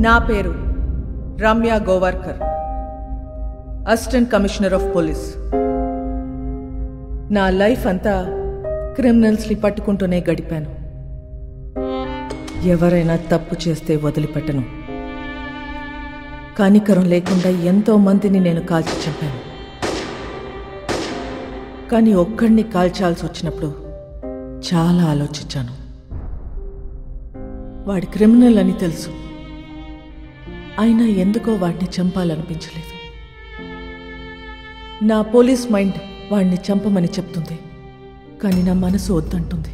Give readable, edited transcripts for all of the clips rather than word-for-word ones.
నా పేరు Ramya Govarkar, assistant commissioner of police. నా లైఫ్ అంతా క్రిమినల్స్ని పట్టుకుంటూనే గడిపాను. ఎవరైనా తప్పు చేస్తే వదిలిపెట్టను. కనికరం లేకుండా ఎంతో మందిని నేను కాల్చి చంపాను. కానీ ఒక్కడిని కాల్చాల్సి వచ్చినప్పుడు చాలా ఆలోచించాను. వాడి క్రిమినల్ అని తెలుసు, అయినా ఎందుకో వాడిని చంపాలనిపించలేదు. నా పోలీస్ మైండ్ వాడిని చంపమని చెప్తుంది, కానీ నా మనసు వద్దంటుంది.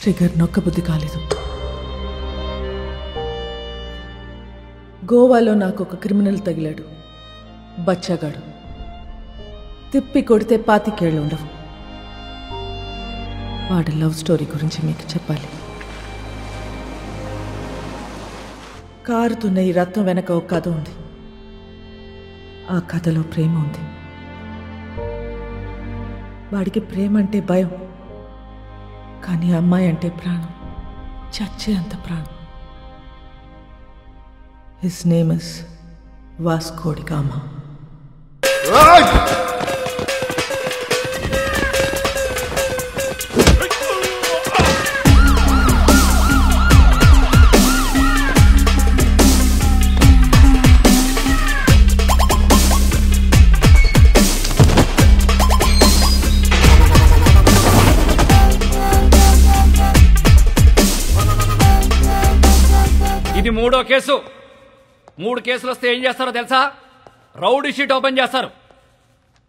ట్రిగర్ నొక్కబుద్ధి కాలేదు. గోవాలో నాకు ఒక క్రిమినల్ తగిలాడు, బచ్చాగాడు. తిప్పి కొడితే 25 ఏళ్ళు ఉండవు. వాడి లవ్ స్టోరీ గురించి మీకు చెప్పాలి. కారుతున్న ఈ రక్తం వెనక ఒక కథ ఉంది. ఆ కథలో ప్రేమ ఉంది. వాడికి ప్రేమ అంటే భయం, కానీ అమ్మాయి అంటే ప్రాణం, చచ్చే అంత ప్రాణం. His name is Vasco D Gama. ఇది 3వ కేసు. 3 కేసులు వస్తే ఏం చేస్తారో తెలుసా? రౌడీ షీట్ ఓపెన్ చేస్తారు.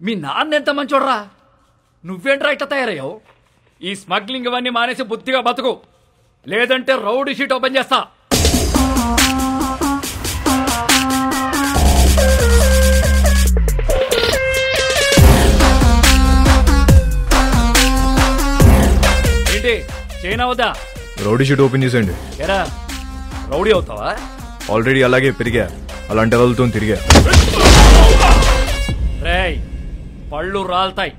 మీ నాన్న ఎంత మంచోడ్రా, నువ్వేంట్రా ఇట్లా తయారయ్యావు? ఈ స్మగ్లింగ్ ఇవన్నీ మానేసి బుద్ధిగా బతుకు, లేదంటే రౌడీ షీట్ ఓపెన్ చేస్తా. ఏంటి చైనా వద్దా? రౌడీ షీట్ ఓపెన్ చేసేయండి. ఎరా రౌడీ అవుతావా? ఆల్రెడీ అలాగే పెరిగా, అలాంటి వాళ్ళతో తిరిగా. రేయ్ పళ్ళు రాల్తాయి.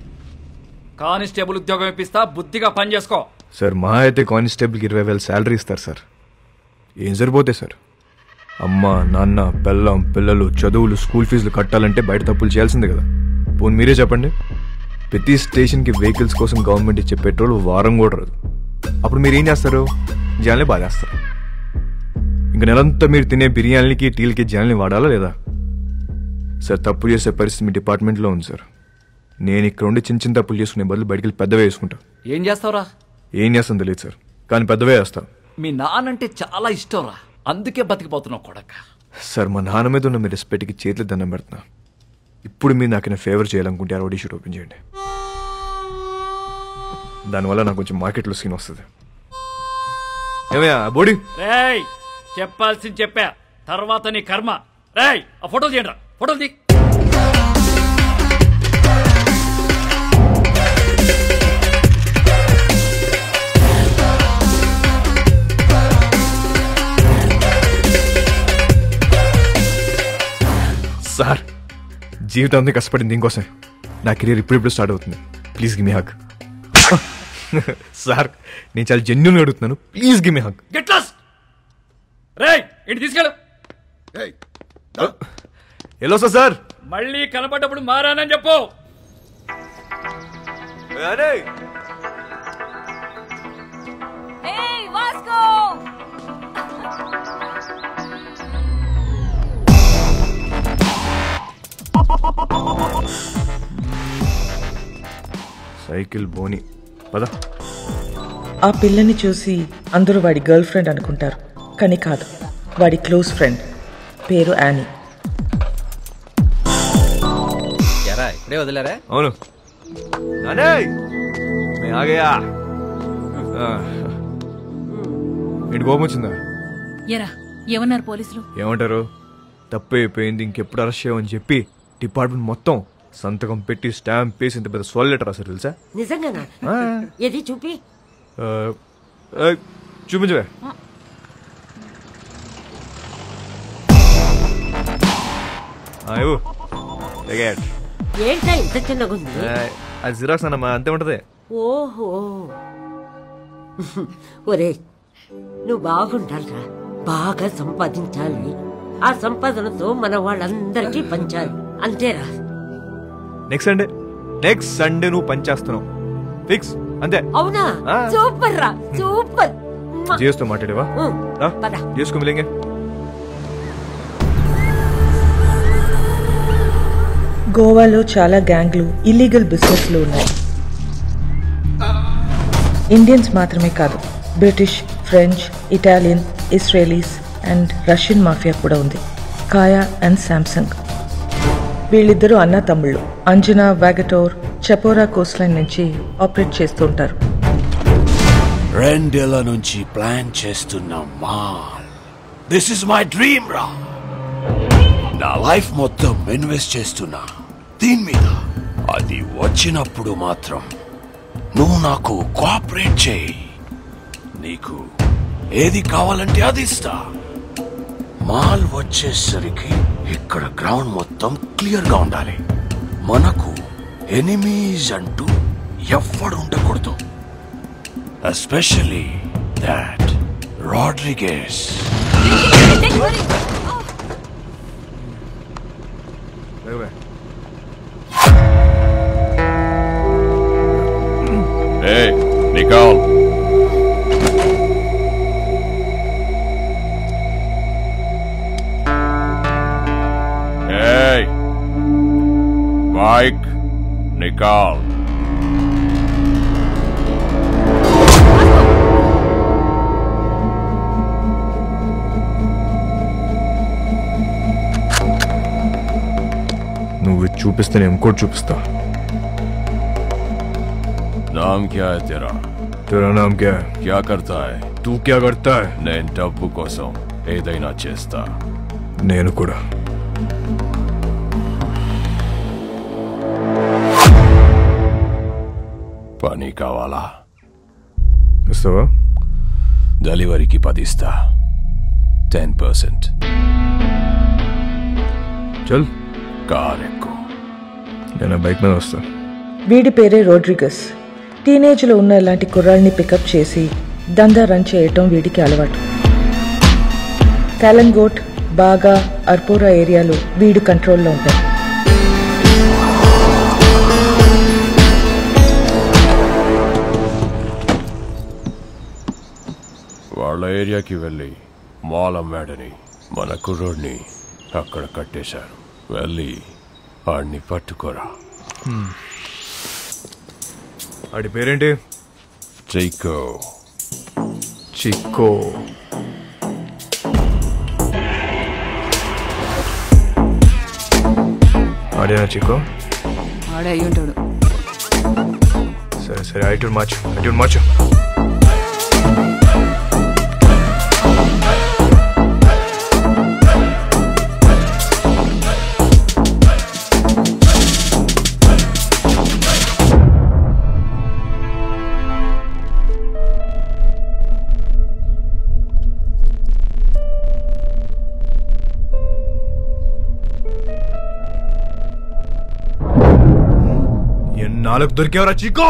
కానిస్టేబుల్ ఉద్యోగం ఇప్పిస్తా, బుద్ధిగా పని చేసుకో. సార్ మా అయితే కానిస్టేబుల్కి 20,000 శాలరీ ఇస్తారు సార్. ఏం సరిపోతే సార్? అమ్మ నాన్న పెళ్ళం పిల్లలు చదువులు స్కూల్ ఫీజులు కట్టాలంటే బయట తప్పులు చేయాల్సిందే కదా. పోనీ మీరే చెప్పండి, ప్రతి స్టేషన్కి వెహికల్స్ కోసం గవర్నమెంట్ ఇచ్చే పెట్రోల్ వారం కూడా రాదు. అప్పుడు మీరు ఏం చేస్తారు? జనాల్ని బాధేస్తారు. ఇంక నెలంతా మీరు తినే బిర్యానీలకి టీలకి జనాల్ని వాడాలా లేదా? సార్ తప్పు చేసే పరిస్థితి మీ డిపార్ట్మెంట్లో ఉంది సార్. నేను ఇక్కడ ఉండి చిన్న చిన్న తప్పులు చేసుకునే బదులు బయటికి వెళ్ళి పెద్దవే వేసుకుంటా. ఏం చేస్తావురా? ఏం చేస్తాను తెలియదు సార్, కానీ పెద్దవే వేస్తాను. మీ నాన్నంటే చాలా ఇష్టంరా, అందుకే బతికిపోతున్నావు కొడక. సార్ మా నాన్న మీద ఉన్న మీ రెస్పెక్ట్కి చేతులు దండం పెడుతున్నా. ఇప్పుడు మీరు నాకు ఫేవర్ చేయాలనుకుంటే రౌడీ షీట్ ఓపెన్ చేయండి. దానివల్ల నాకు కొంచెం మార్కెట్లో సీన్ వస్తుంది. ఏమయ్యా బోడీ? రేయ్ చెప్పాల్సింది చెప్పా, తర్వాత నీ కర్మ. రేయ్ ఆ ఫోటోలు తీయండి, ఫోటోలు తీ. సార్ జీవితం అంతా కష్టపడింది దీనికోసం. నా కెరీర్ ఇప్పుడిప్పుడు స్టార్ట్ అవుతుంది. Please give me hug. Sir నేను చాలా జెన్యూన్గా అడుగుతున్నాను, please give me hug. Get lost. రేయ్ ఇంటి తీసుకెళ్ళు. ఎలా సార్? మళ్ళీ కనపడ్డప్పుడు మారానని చెప్పు. సైకిల్ బోని పద. ఆ పిల్లని చూసి అందరూ వాడి గర్ల్ ఫ్రెండ్ అనుకుంటారు, కానీ కాదు, వాడి క్లోజ్ ఫ్రెండ్. పేరు యానీ. ఇప్పుడే వదిలేరా? అవును. ఏంటి కోపం వచ్చిందా? ఏమన్నారు పోలీసులు? ఏమంటారు? తప్పు అయిపోయింది, ఇంకెప్పుడు అరెస్ట్ చేయమని చెప్పి డిపార్ట్మెంట్ మొత్తం సంతకం పెట్టి స్టాంప్ వేసి ఇంత పెద్ద సోల్ లెటర్ రాశారు తెలుసా? నిజంగానా? ఏది చూపి. చూపించవే. ఏంటా ఇంత చిన్నగా ఉంది? అది జిరాక్స్ అన్నమా, అంతే ఉంటది. ఓహో ఒరే నువ్వు బాగుండాలిరా, బాగా సంపాదించాలి. ఆ సంపాదనతో మన వాళ్ళందరికీ పంచాలి, అంతేరా. నెక్స్ట్ సండే నువ్వు పనిచేస్తున్నావు ఫిక్స్, అంతే. అవునా? సూపర్ రా, సూపర్. చేస్తూ మాట్లాడేవా? చేసుకో మిలింగే. గోవాలో చాలా గ్యాంగ్లు, ఇల్లీగల్ బిజినెస్లు ఉన్నాయి. ఇండియన్స్ మాత్రమే కాదు, British, French, Italian, Israelis and Russian mafia కూడా ఉంది. కాయా అండ్ శాంసంగ్. వీళ్ళిద్దరూ అన్నా తమ్ముళ్ళు. అంజనా, వాగటోర్, చపోరా కోస్ట్ లైన్ నుంచి ఆపరేట్ చేస్తూ ఉంటారు. 2 ఏళ్ల నుంచి ప్లాన్ చేస్తున్న mall. This is my dream రా. నా లైఫ్ మొత్తం ఇన్వెస్ట్ చేస్తున్నా దీని మీద. అది వచ్చినప్పుడు మాత్రం నువ్వు నాకు కోఆపరేట్ చేయి. నీకు ఏది కావాలంటే అది ఇస్తా. మాల్ వచ్చేసరికి ఇక్కడ గ్రౌండ్ మొత్తం క్లియర్ గా ఉండాలి. మనకు ఎనిమీస్ అంటూ ఎవ్వడు ఉండకూడదు. Especially that Rodrigues. Hey, Nicole. Hey, Mike, Nicole. నువ్వు చూపిస్తే నేను ఇంకోటి చూపిస్తా. नाम क्या है तेरा? तेरा नाम क्या है? क्या करता है? तू क्या करता है? నేను డబ్బు కోసం ఏదైనా చేస్తా. నేను కూడా. పని కావాలా? ఇస్తావా? డెలివరీకి 10 ఇస్తా. 10%. చల్, కార్ ఎక్కు. నేను బైక్ మీద వస్తా. వీడి పేరే రోడ్రిగస్. టీనేజ్లో ఉన్న ఇలాంటి కుర్రాళ్ళని పికప్ చేసి దందా రన్ చేయటం వీడికి అలవాటు. కాలంగోట్, బాగా, అర్పోరా ఏరియాలో వీడు కంట్రోల్లో ఉంటాయి. వాళ్ళ ఏరియాకి వెళ్ళి మాల్ అమ్మాడని మన కుర్రోడ్ని అక్కడ కట్టేశారు. వెళ్ళి ఆడిని పట్టుకోరా. ఆడి పేరేంటి? చిక్కో. చిక్కో. ఆడేనా చిక్కో? ఆడే అయ్యి ఉంటాడు. సరే సరే, ఐటూన్ మార్చు. నాలుగు దొరికేవరా చీకో?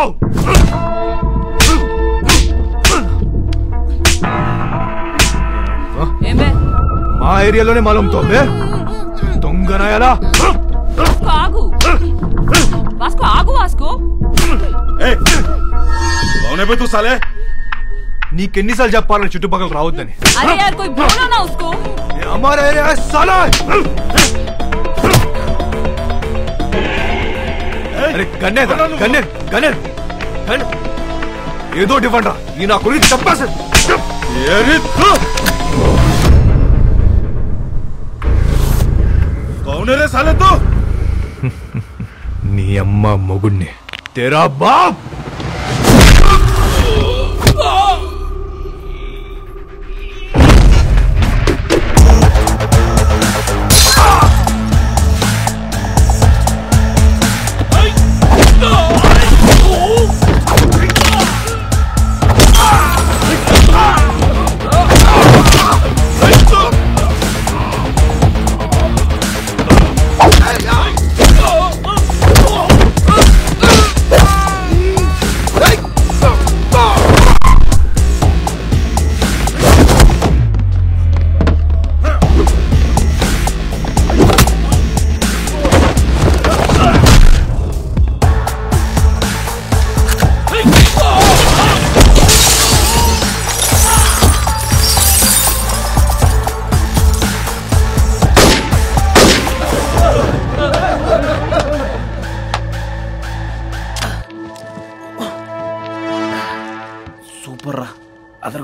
మా ఏరియాలోనే మాలంతో దొంగనాయాలా? ఆగు వాస్కో, ఆగు వాస్కో. తూ సాలే. నీకెన్నిసార్లు చెప్పాలని చుట్టుపక్కల రావద్దని? అరే యార్ కోయి బోలో నా ఉస్కో. హమారా ఏరియా హై సాలా. అరే గన్నేర్ ఏదో ఇవ్వండి. ఈ నా గురించి చెప్పేసి నీ అమ్మ మొగుడిని తెరా బాబ్.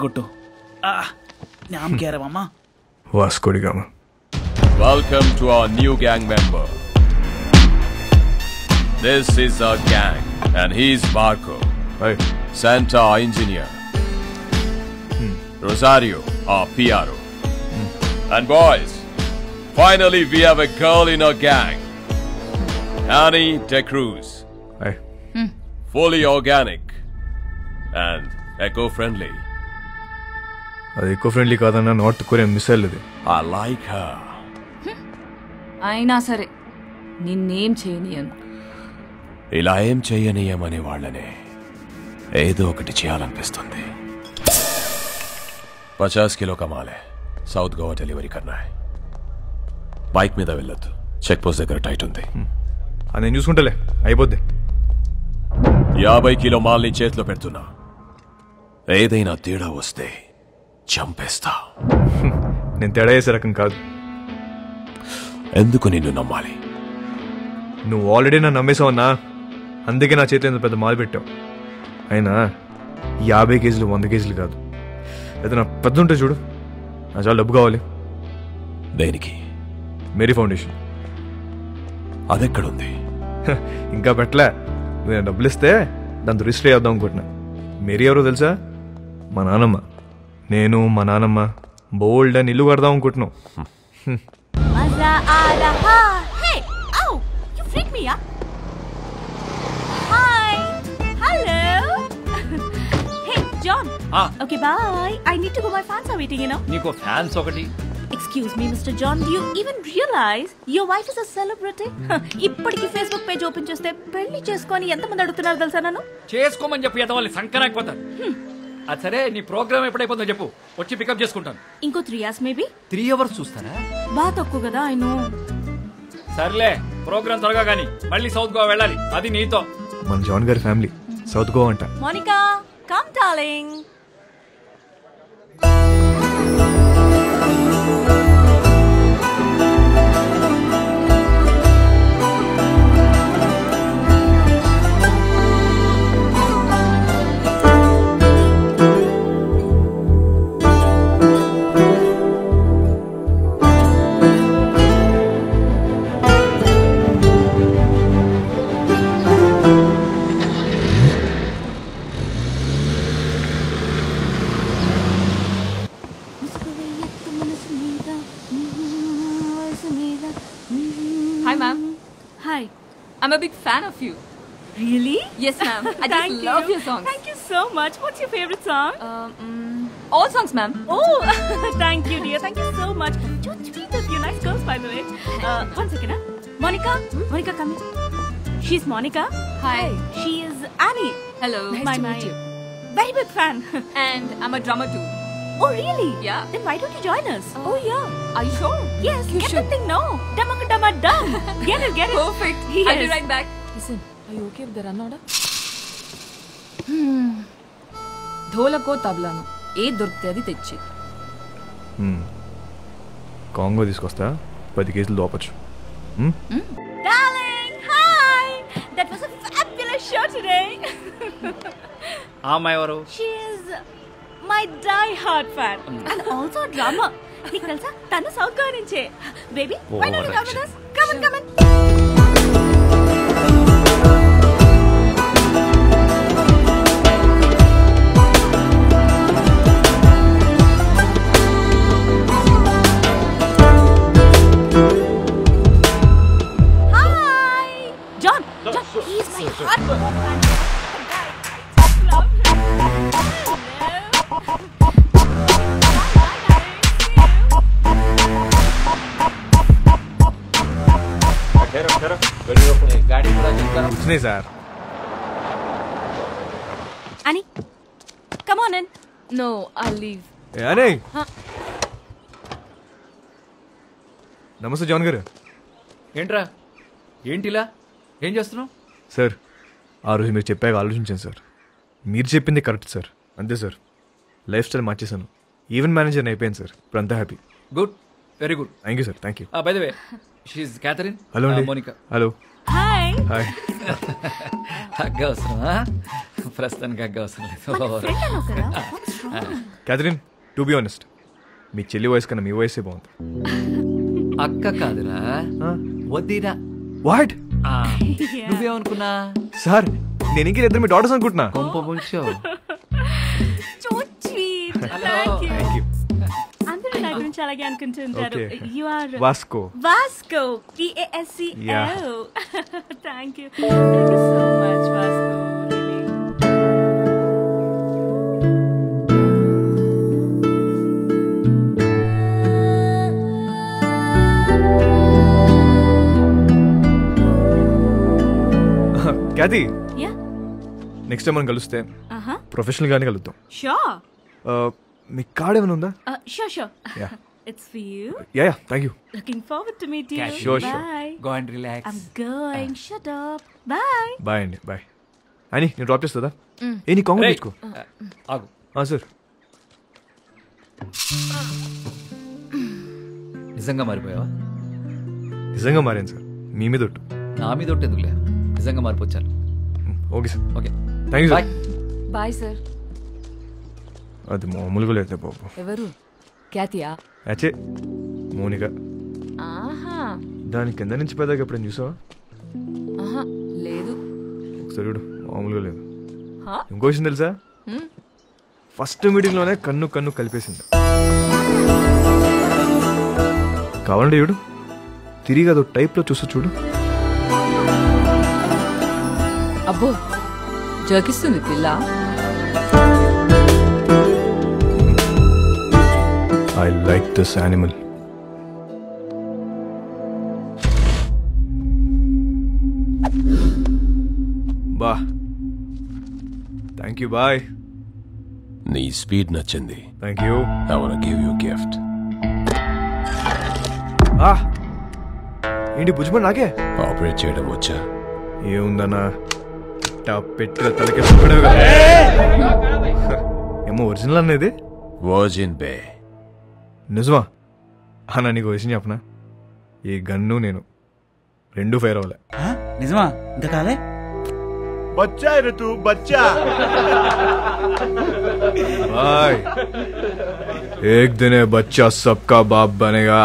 కొట్టు. నామ్ క్యా రే మామా? Vasco da Gama. Welcome to our new gang member. This is our gang, and he's Marco. Hi. Santa, our engineer. Rosario, our PRO. And boys, finally we have a girl in our gang. Annie De Cruz. Hi. Fully organic and eco-friendly. అది eco friendly కాదన్నా north Korean missile అది. I like her. అయినా సరే నిన్నేం చేయనియను. ఇలా ఏం చెయ్యనీయమనే వాళ్ళనే ఏదో ఒకటి చేయాలనిపిస్తుంది. 50 కిలో కమాలే. సౌత్ గోవా డెలివరీ కన్నా. బైక్ మీద వెళ్ళొద్దు, చెక్ పోస్ట్ దగ్గర టైట్ ఉంది. అది నేను చూసుకుంటలే, అయిపోద్ది. 50 కిలో మాల్ని చేతిలో పెడుతున్నా. ఏదైనా తేడా వస్తే చంపేస్తా. నేను తేడా చేసే రకం కాదు. ఎందుకు నిన్ను నమ్మాలి? నువ్వు ఆల్రెడీ నన్ను నమ్మేసావన్నా, అందుకే నా చేతిలో ఎంత పెద్ద మాల్ పెట్టావు. అయినా 50 కేజీలు 100 కేజీలు కాదు, ఏదైనా పెద్ద ఉంటే చూడు. నా చాలా డబ్బు కావాలి. దేనికి? Mary foundation. అదెక్కడుంది? ఇంకా పెట్టలే. నేను డబ్బులు ఇస్తే దాంతో రిజిస్టర్ చేద్దాం అనుకుంటున్నా. మేరీ ఎవరో తెలుసా? మా నానమ్మ. నేను మా నానమ్మ బోల్డ్ అని ఇల్లు కడదాం అనుకుంటున్నాం. మజా ఆ రహా. హే ఔ you freak me up. Hi hello. Hey John. Okay bye. I need to go. My fans are waiting, you know. నీకు ఫ్యాన్స్ ఒకటి. Excuse me, Mr. John, do you even realize your wife is a celebrity? ఇప్పటికి Facebook page open చేస్తే పెళ్లి చేసుకొని ఎంతమంది అడుగుతున్నారు తెలుసా? నన్ను చేసుకోమని చెప్పి ఎదవాలి సంకరాకపోతారు. అది సరే, నీ ప్రోగ్రామ్ ఎప్పుడైపోతుందో చెప్పు, వచ్చి పికప్ చేసుకుంటాను. ఇంకో 3 hours మేబీ. 3 hours చూస్తారా? బాగా తక్కువ కదా. I know. సర్లే, ప్రోగ్రామ్ త్వరగా కానీ మళ్ళీ సౌత్ గోవా వెళ్ళాలి, అది నీతో. మన జాన్ గారి ఫ్యామిలీ సౌత్ గోవా అంట. Monica come darling. Hi, ma'am. Hi. I'm a big fan of you. Really? Yes, ma'am. I just love your songs. Thank you so much. What's your favorite song? All songs, ma'am. Oh, thank you, dear. Thank you so much. So sweet of you. Nice girls, by the way. One second, huh? Monica? Monica, come here. She's Monica. Hi. She is Annie. Hello. Nice to meet you. Very big fan. And I'm a drummer too. Oh, really? Yeah. Then why don't you join us? Oh, yeah. Are you sure? Yes, You get should. the thing now. Dum. Get it, get it. Perfect. Yes. I'll be right back. Listen, are you okay with the run order? ధోలకో తబలాను ఏ దొరికితే అది తెచ్చి. Congo తీసుకొస్తా, 10 కేజీలు దోపచ్చు. Darling, hi. That was a fabulous show today. ఆ అమ్మాయి ఎవరు? She is my die-hard fan and also a drummer. నీకు తెలుసా, తను సౌత్ గోవా నుంచే. Baby, why don't you come with us? Come on, come on. Hi, John. John, he's my hardcore fan. I love him. వచ్చినాయి sir. Annie, come on in. No, I'll leave. అనే నమస్తే John గారు. ఏంట్రా, ఏంటిలా ఏం చేస్తున్నావు? Sir, ఆ రోజు మీరు చెప్పాక ఆలోచించాను సార్. మీరు చెప్పింది కరెక్ట్ సార్. అంతే సార్, లైఫ్ స్టైల్ మార్చేశాను. ఈవెంట్ మేనేజర్ అయిపోయాను సార్. ఇప్పుడు అంతా happy. Good, very good. Thank you sir. Thank you. By the way, she is Catherine. Hello అండి. మోనికా. హలో. Hi. హాయ్. అవసరమా? ప్రస్తుతానికి అగ్గ అవసరం లేదు. క్యాథరిన్, టు బి ఆనెస్ట్, మీ చెల్లి వయసు కన్నా మీ వయసే బాగుంది. అక్క కాదురా, వద్దిరా. వాట్? నువ్వేమనుకున్నా? సార్, నేను ఇంకే ఇద్దరు మీ డాటర్స్ అనుకుంటున్నా. కొంప ముంచో. So sweet. Thank you. అందరూ నా గురించి అలాగే అనుకుంటుంటారు. You are Vasco. Vasco. VASCO. Yeah. Thank you. Thank you so much, Vasco. Cathy, Yeah. Next time మనం కలిస్తే ప్రొఫెషనల్ గానే కలుద్దాం. Sure. మీ కార్డ్ ఏమైనా ఉందా? Sure. Yeah. It's for you. Yeah, thank you. Looking forward to meet you. Sure. Bye. Go and relax. I'm going. Shut up. Bye. Bye అండి, bye. అని నేను drop చేస్తుందా? ఏ నీ కాంగ్రెస్ తెచ్చుకో. ఆగు. సార్, నిజంగా మారిపోయావా? నిజంగా మారాను సార్, మీ మీద ఒట్టు. నా మీద ఒట్టు ఎందుకులే, నిజంగా మారిపోచ్చాను. Okay sir. Okay, thank you sir. Bye sir. అది మామూలుగా లేదు బాబు. ఎవరు? క్యాతియా? అచ్చే, మౌనిక. ఆహా, దాని కింద నుంచి పెద్దగా ఎప్పుడైనా చూసావా? ఆహా లేదు. ఒకసారి చూడు, మామూలుగా లేదు. హా? ఇంకో విషయం తెలుసా? ఫస్ట్ మీటింగ్లోనే కన్ను కలిపేసింది. కావాలంటే చూడు, తిరిగి అదో టైప్లో చూస్తూ చూడు. అబ్బో, జోకిస్తుంది పిల్ల. I like this animal. బా, థ్యాంక్ యూ, బాయ్. నీ స్పీడ్ నచ్చింది. Thank you. I wanna give you a gift. ఏంటి భుజమని నాకే ఆపరేట్ చేయడం వచ్చా? ఏముందన్నా, పెట్టిన తలకే ఏమో ఒరిజినల్ అనేది. వర్జిన్ బే. నిజమా అన్న? నీకు విషయం చెప్పనా, ఈ గన్ను నేను రెండు ఫైర్ అవ్వలే. నిజమా? ఇంకా కాలే. బచ్చా ఋతు బచ్చా. भाई एक दिन ये बच्चा सबका बाप बनेगा.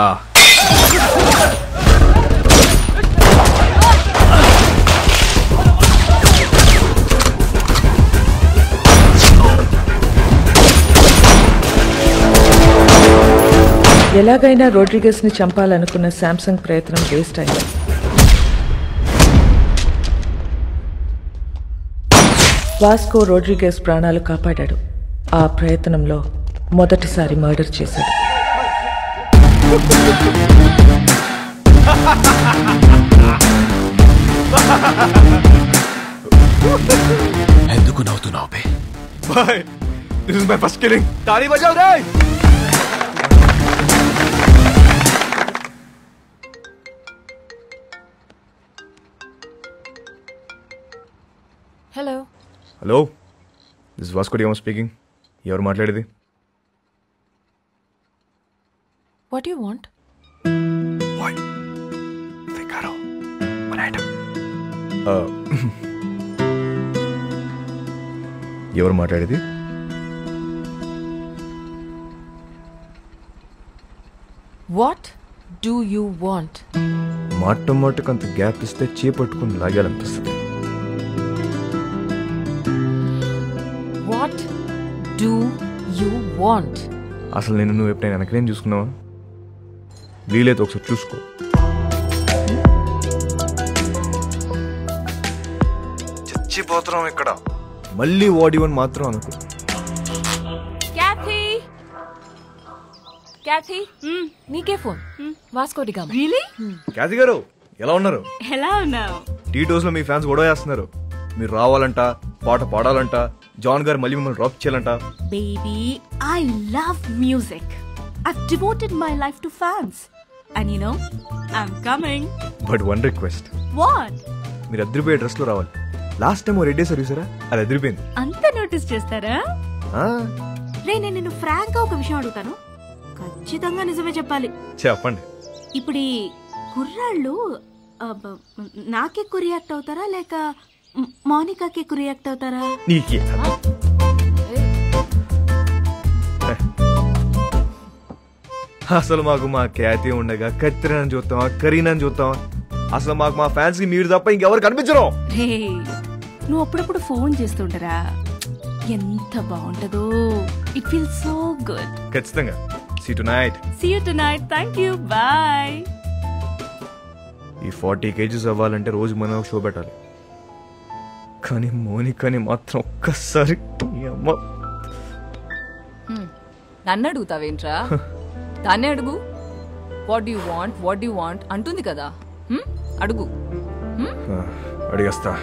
ఎలాగైనా రోడ్రిగస్ ని చంపాలనుకున్న శాంసంగ్ ప్రయత్నం వేస్ట్ అయింది. వాస్కో రోడ్రిగస్ ప్రాణాలు కాపాడాడు. ఆ ప్రయత్నంలో మొదటిసారి మర్డర్ చేశాడు. ఎందుకు నవ్వుతున్నావు బే? Bye. This is my first killing. ताली बजाओ रे. Hello. Hello, this is Vasco da Gama speaking. ఎవరు మాట్లాడేది? What you want? What? Figaro. One item. ఎవరు మాట్లాడేది? What do you want? మాటకు అంత గ్యాప్ ఇస్తే చేపట్టుకుని లాగాలనిపిస్తుంది. What do you want? అసలు నేను నువ్వు ఎప్పుడైనా వెనకనేం చూసుకున్నావా? వీలైతే ఒకసారి చూసుకో. చచ్చిపోతున్నాం ఇక్కడ. మళ్ళీ వాడివని మాత్రం అనుకో. క్యాథీ, నీకే phone. Vasco da Gama. Really? Cathy గారు, ఎలా ఉన్నారు? ఎలా ఉన్నావు? టీ టోస్ లో మీ ఫ్యాన్స్ గొడవ చేస్తున్నారు. మీరు రావాలంట, పాట పాడాలంట, జాన్ గారు మళ్ళీ మిమ్మల్ని డ్రాప్ చేయాలంట. Baby, I love music. I've devoted my life to fans. And you know, I'm coming. But one request. What? మీరు అదిరిపోయే డ్రెస్ లో రావాలి. లాస్ట్ టైం రెడ్ డే సర్వీసరా, అది అదిరిపోయింది. అంత నోటీస్ చేస్తారా? రే, నేను నిన్ను ఫ్రాంక్ గా ఒక విషయం అడుగుతాను, ఖచ్చితంగా నిజమే చెప్పాలి. చెప్పండి. ఇప్పుడు ఈ కుర్రాళ్ళు నాకెక్కువ రియాక్ట్ అవుతారా లేక మౌనికాకి ఎక్కువ రియాక్ట్ అవుతారా? నీకే అసలు మాకు మా ఖ్యాతి ఉండగా కత్తిరని చూస్తావా, కరీనని చూస్తావా? అసలు మాకు మా ఫ్యాన్స్ కి మీరు తప్ప ఇంకెవరు కనిపించరు. నువ్వు అప్పుడప్పుడు ఫోన్ చేస్తుంటారా? ఎంత బాగుంటదో. It feels so good. ఖచ్చితంగా. See you tonight. Thank you. Bye. ఈ 40 kgs అవ్వాలంటే రోజు మనం షో పెట్టాలి. కానీ మోనికాని మాత్రం ఒక్కసారి నన్ను అడుగుతావేంట్రా? దాన్నే అడుగు. వాట్ యు వాంట్ అంటుంది కదా, అడుగు. అడిగేస్తా.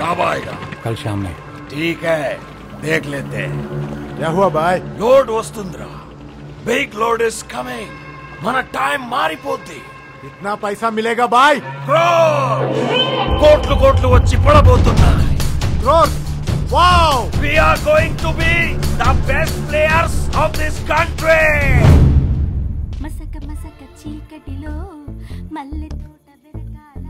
कब आएगा? कल शाम में. ठीक है, देख लेते हैं. क्या हुआ भाई? लोड वस्तुंद्रा. Big load is coming. మన టైం మారిపోద్ది. इतना पैसा मिलेगा भाई? కోట్లు కోట్లు వచ్చి పడబోతున్నాయి. Wow! We are going to be the best players of this country. మసక మసక చీకటిలో మల్లె తోట వెరకాల.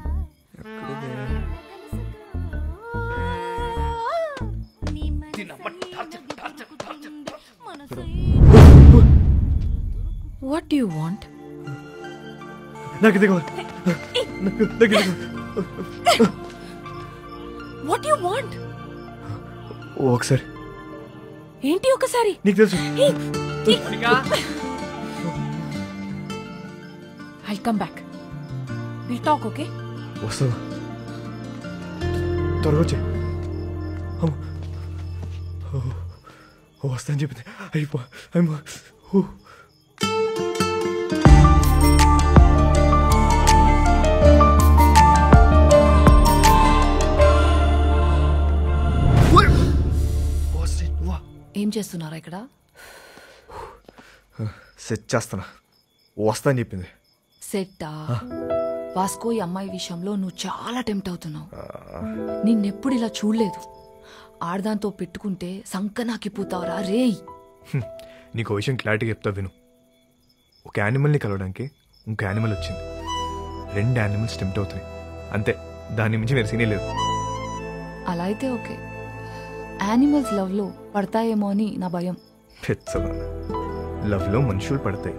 What do you want? నాకు ఇది కావాలి. What do you want? ఒకసారి. ఏంటి ఒకసారి? నీకు తెలుసు. I'll come back. We'll talk, okay? వస్తావా? త్వరగా వచ్చే. వస్తా అని చెప్పింది. అయిపో. ఏం చేస్తున్నారా ఇక్కడ? సెట్ చేస్తానా. వస్తా అని చెప్పింది. సెట్టా? వాస్కో ఈ అమ్మాయి విషయంలో నువ్వు చాలా టెంప్ట్ అవుతున్నావు. నిన్నెప్పుడు ఇలా చూడలేదు. ఆడదాంతో పెట్టుకుంటే సంకనాకిపోతావురా రేయ్. నీకు విషయం క్లారిటీగా చెప్తా విను. ఒక యానిమల్ని కలవడానికి ఇంకో యానిమల్ వచ్చింది. 2 యానిమల్స్ టెంప్ట్ అవుతున్నాయి అంతే. దాని మించి వేరే సీనే లేదు. అలా అయితే ఓకే. యానిమల్స్ లవ్ లో పడతాయేమో అని నా భయం. లవ్ లో మనుషులు పడతాయి,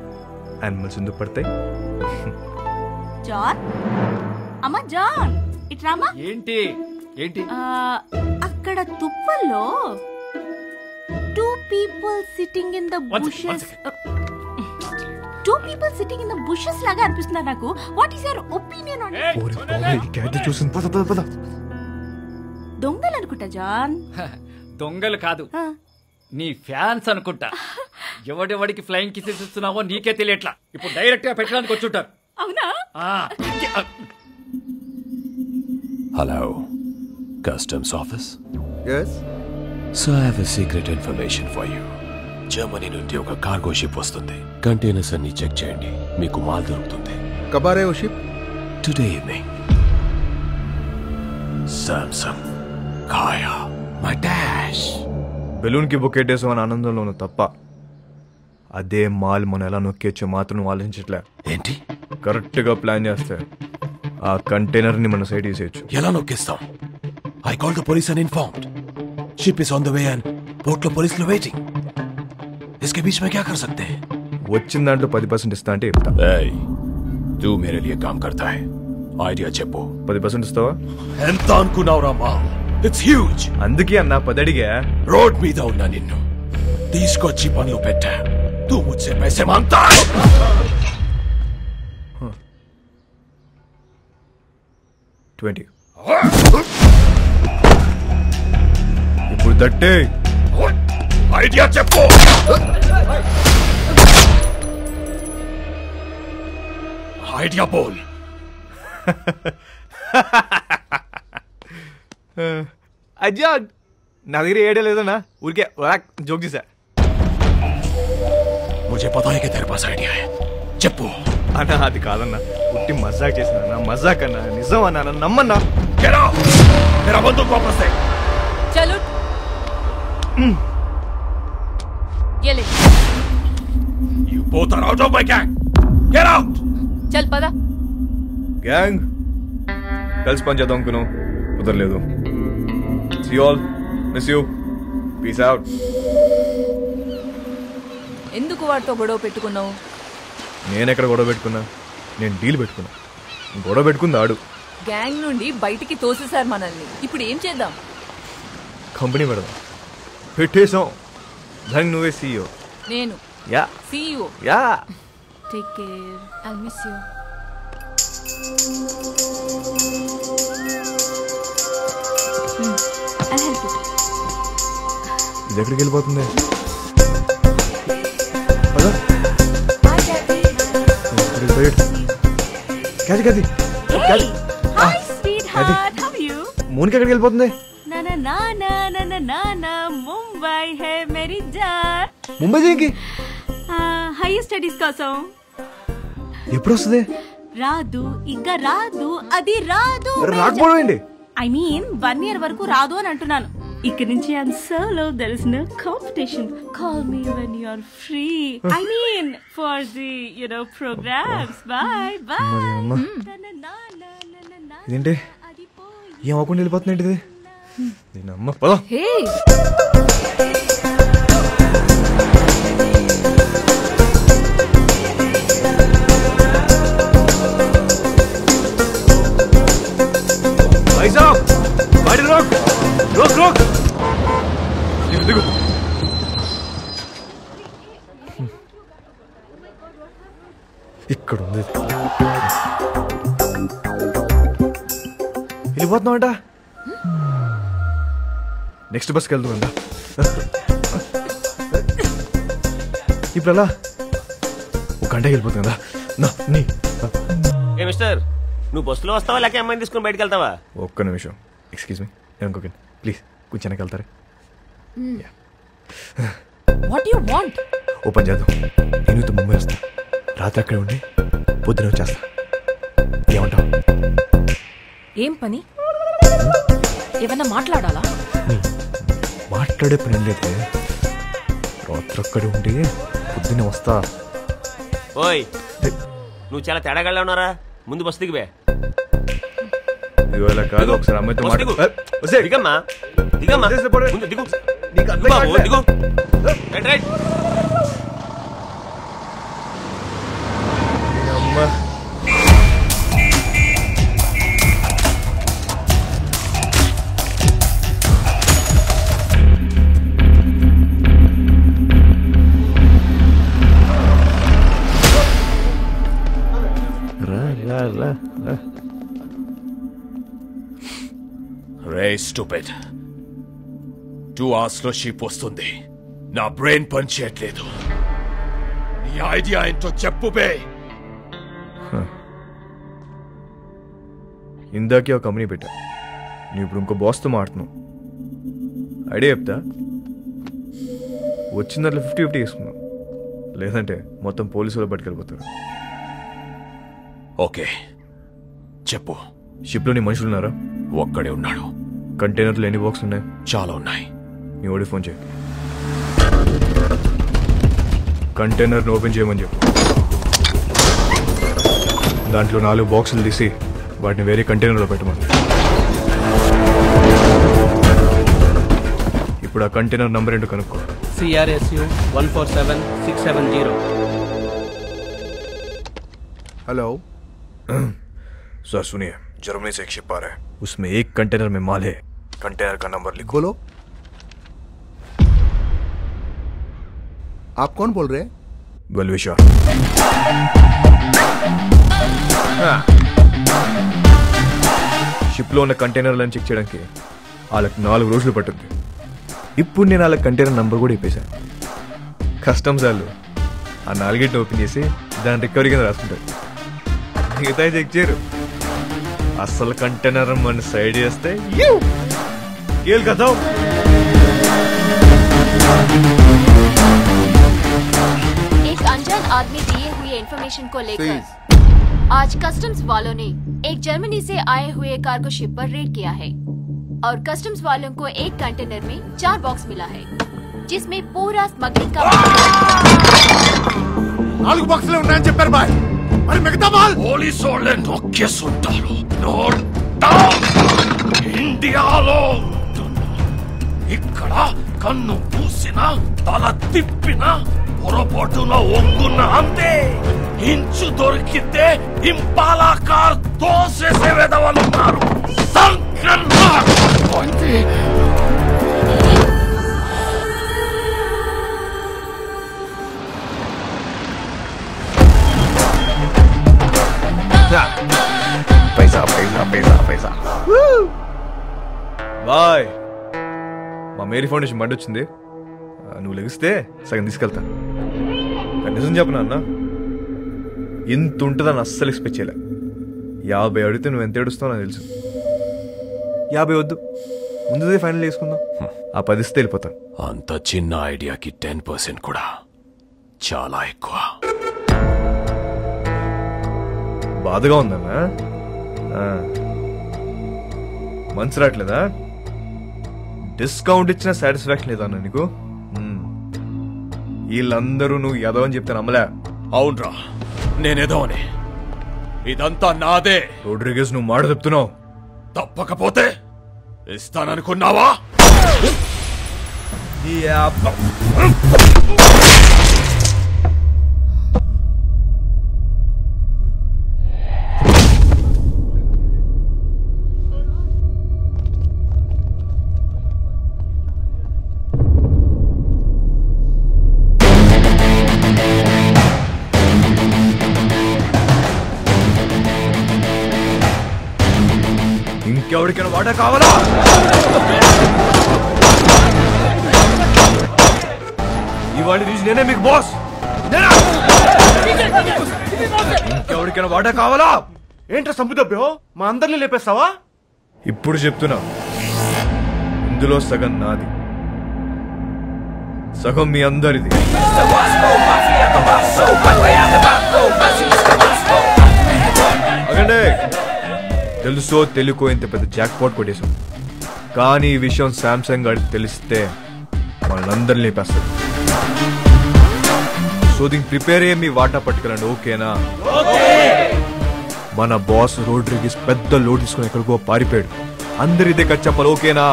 యానిమల్స్ ఎందుకు పడతాయి? జాన్, అమ్మా జాన్, ఇట్రామా. ఏంటి అక్కడ తుప్పల్లో 2 people sitting in the bushes. 2 people sitting in the bushes లాగా అనిపిస్తున్నారు నాకు. What is your opinion on it? దొంగలు అనుకుంటా జాన్. దొంగలు కాదు, నీ ఫ్యాన్స్ అనుకుంటా. ఎవడెవడికి ఫ్లైయింగ్ కిసెస్ ఇస్తున్నావో నీకే తెలియట్లా. ఇప్పుడు డైరెక్ట్ గా పెట్టడానికి వచ్చుంటారు. అవునా? Hello, customs office. Yes. So I have a secret information for you. Germany నుండి ఒక కార్గో షిప్ వస్తుంది. కంటైనర్స్ అన్ని చెక్ చేయండి, మీకు మాల్ దొరుకుతుంది. कब आ रहे हो ship? Today evening. Samsung, Kaya, my dash. Balloon కి బొక్కెట్టేసాం అని ఆనందంలో ఉన్న తప్ప అదే మాల్ మనం ఎలా నొక్కేచ్చో మాత్రం నువ్వు ఆలోచించట్లే. ఏంటి? కరెక్ట్ గా ప్లాన్ చేస్తే ఆ కంటైనర్ ని మన సైడ్ తీసేయచ్చు. ఎలా నొక్కేస్తాం? I called the police and informed. Ship is on the way and port లో పోలీసులు వెయిటింగ్. इसके बीच में क्या कर सकते हैं? వచ్చిన దాంట్లో 10% ఇస్తా అంటే చెప్తా. तू मेरे लिए काम करता है. ఐడియా చెప్పు. 10% ఇస్తావా? ఎంత అనుకున్నావురా మా? It's huge. అందుకే అన్న 10 అడిగా. రోడ్ మీద ఉన్నా నిన్ను తీసుకొచ్చి పనులు పెట్టా. तू मुझसे पैसे मांगता है? 20. ఇప్పుడు దట్టే. ఐడియా చెప్పు. ఐడియా బోల్. అజ్జా నా దగ్గర ఏడే లేదన్నా, ఊరికే జోక్ చేశా. मुझे पता है कि तेरे पास आइडिया है. చెప్పు. అన్నా అది కాదన్నా, పుట్టి మజాక్ చేసిన మజాక్ అన్నా, నిజం అన్నా, నమ్మన్నా. मेरा बंदूक वापस दे. चलो ये ले. You both are out of my gang. Get out. చల్ పద. గ్యాంగ్ కలిసి పని చేద్దాం అనుకున్నాం, కుదరలేదు. See you all. Miss you. Peace out. ఎందుకు వాడితో గొడవ పెట్టుకున్నావు? నేను ఎక్కడ గొడవ పెట్టుకున్నా? నేను డీల్ పెట్టుకున్నా. గొడవ పెట్టుకుంది ఆడు. గ్యాంగ్ నుండి బయటికి తోసేశారు మనల్ని. ఇప్పుడు ఏం చేద్దాం? కంపెనీ పెడదాం. పెట్టేసాం. దానికి నువ్వే CEO. నేను yeah CEO. Yeah take care. I'll miss you. I'll help you. ఇది ఎక్కడికి వెళ్ళిపోతుంది? Hi, sweetheart. How are you? మూనికి ఎక్కడికి వెళ్ళిపోతుంది? Na na na na na na na na. Mumbai hai meri jaan. Mumbai దేనికి? Higher studies కోసం. ఎప్పుడు వస్తుంది? రాదు, ఇంకా రాదు, అది రాదు. రాకపోవడం ఏంటి? I mean 1 year వరకు రాదు అని అంటున్నాను. ఇక్కడ నుంచి I'm solo. There is no competition. Call me when you are free. I mean for the programs. Bye bye. ఇదేంటి ఏం అవ్వకుండా వెళ్ళిపోతుంది ఏంటిది? నేను అమ్మ పద. ఇక్కడ ఉంది. వెళ్ళిపోతున్నామంట. నెక్స్ట్ బస్కి వెళ్తుందా? ఇప్పుడు అలా ఒక గంటకి వెళ్ళిపోతుంది కదా. మిస్టర్, నువ్వు బస్సులో వస్తావా లేక అమ్మాయిని తీసుకుని బయటకు వెళ్తావా? ఒక్క నిమిషం. ఎక్స్క్యూజ్ మీ, ఇంకొక ప్లీజ్ కొంచెం వెనక్కి వెళ్తారా? What you want? ఓపెన్ చేద్దాం. నేను ముంబై వస్తా, రాత్రి అక్కడే ఉండి పొద్దున వచ్చేస్తా. ఏమంటావు? ఏం పని? ఏమన్నా మాట్లాడాలా? మాట్లాడే పని లేదు. రాత్రి అక్కడే ఉండి పొద్దున వస్తా. ఓయ్, నువ్వు చాలా తేడాగా ఉన్నారా? ముందు బస్సు దిగివే. ఇవాళ కాదు, ఒకసారి అమ్మాయితో దిగమ్మా, దిగమ్మా, ముందు దిగు, దిగు. Right right. అమ్మా రే స్టూపిడ్, 2 hours లో షిప్ వస్తుంది. నా బ్రెయిన్ పని చేయట్లేదు. నీ ఐడియా ఏంటో చెప్పు బే. ఇందాకే ఒక కంపెనీ పెట్టా. నువ్వు ఇప్పుడు ఇంకో బాస్తో మాడుతున్నావు. ఐడియా చెప్తా. వచ్చిన దాంట్లో 50-50 వేసుకున్నావు. లేదంటే మొత్తం పోలీసులు పట్టుకెళ్ళిపోతారు. ఓకే చెప్పు. షిప్లో నీ మనుషులు ఉన్నారా? ఒక్కడే ఉన్నాడు. కంటైనర్లు ఎన్ని బాక్స్ ఉన్నాయి? చాలా ఉన్నాయి. నీ ఓడి ఫోన్ చేయి. కంటైనర్ని ఓపెన్ చేయమని చెప్పు. దాంట్లో 4 బాక్సులు తీసి వాటిని వేరే కంటైనర్లో పెట్టమని. ఇప్పుడు ఆ కంటైనర్ నంబర్ ఏంటో కనుక్కో. CRSU 147670. हेलो सर सुनिए, जर्मनी से एक शिप आ रहा है. उसमें एक कंटेनर में माल है. कंटेनर का नंबर लिखो. बोलो. आप कौन बोल रहे हैं? वेलविशर. షిప్లో ఉన్న కంటైనర్లను చెక్ చేయడానికి వాళ్ళకి 4 రోజులు పట్టింది. ఇప్పుడు నేను వాళ్ళ కంటైనర్ నంబర్ కూడా ఇప్పేశాను. కస్టమ్స్ వాళ్ళు ఆ 4 ఓపెన్ చేసి దాని రికవరీ కింద రాసుకుంటారు. మిగతా చెక్ చేయరు. అసలు కంటైనర్ మన సైడ్ చేస్తే కదా. एक अनजान आदमी दिए हुए इंफॉर्मेशन को लेकर आज कस्टम्स वालों ने एक जर्मनी से आए हुए कार्गो शिप पर रेड किया है और कस्टम्स वालों को एक कंटेनर में 4 बॉक्स मिला है जिसमें पूरा स्मगलिंग का 4 బాక్సులే ఉన్నాయని చెప్పారు బాయ్. మరి మిగతా మాల్ పోలీసు వాళ్ళే నొక్కేస్తుంటారు. ఇండియాలో ఇక్కడ కన్ను పూసినా తల తిప్పినా పొరపాటున ఒంగున్న అంతే. ఇంచు దొరికితే ఇంపాలా కార్ తోసేసే వెదవలున్నారు. పైసా పైసా పైసా పైసా. బాయ్, మా మేరీ ఫౌండేషన్ బండి వచ్చింది. నువ్వు లెగిస్తే సగం తీసుకెళ్తా. నిజం చెప్పనా అన్న, ఇంత ఉంటుందని అస్సలు ఎక్స్పెక్ట్ చేయలే. 50 అడిగితే నువ్వు ఎంత ఏడుస్తావు నాకు తెలుసు. 50 వద్దు, ముందుదే ఫైనల్ చేసుకుందాం. ఆ 10 ఇస్తే వెళ్ళిపోతా. అంత చిన్న ఐడియాకి 10% కూడా చాలా ఎక్కువ. బాధగా ఉందన్నా, మనసు రావట్లేదా? డిస్కౌంట్ ఇచ్చిన సాటిస్ఫాక్షన్ లేదా అన్న నీకు? వీళ్ళందరూ నువ్వు ఏదో అని చెప్తే నమ్మలే. అవునరా, నేనేదో అని. ఇదంతా నాదే. రోడ్రిగేస్, నువ్వు మాట చెప్తున్నావు. తప్పకపోతే ఇస్తాననుకున్నావా? ఇంకెవరికైనా వాటా కావాలా? ఇవాళ నుంచి నేనే మీకు బాస్. ఇంకెవరికైనా వాటా కావాలా? ఏంట్రా సంపుదబ్బో, మా అందరినీ లేపేస్తావా? ఇప్పుడు చెప్తున్నా, ఇందులో సగం నాది, సగం మీ అందరిది. అగండి, తెలుసో తెలుకో ఇంత పెద్ద జాక్ పాట్ కొట్టేశాం. కానీ ఈ విషయం శాంసంగ్ గారికి తెలిస్తే వాళ్ళందరినీ లేపేస్తారు. సో దీనికి ప్రిపేర్ అయ్యి మీ వాటా పట్టుకెళ్ళండి, ఓకేనా? మన బాస్ రోడ్రిగేస్ పెద్ద లోడ్ తీసుకుని ఎక్కడికో పారిపోయాడు. అందరు ఇదే కట్ చెప్పాలి, ఓకేనా?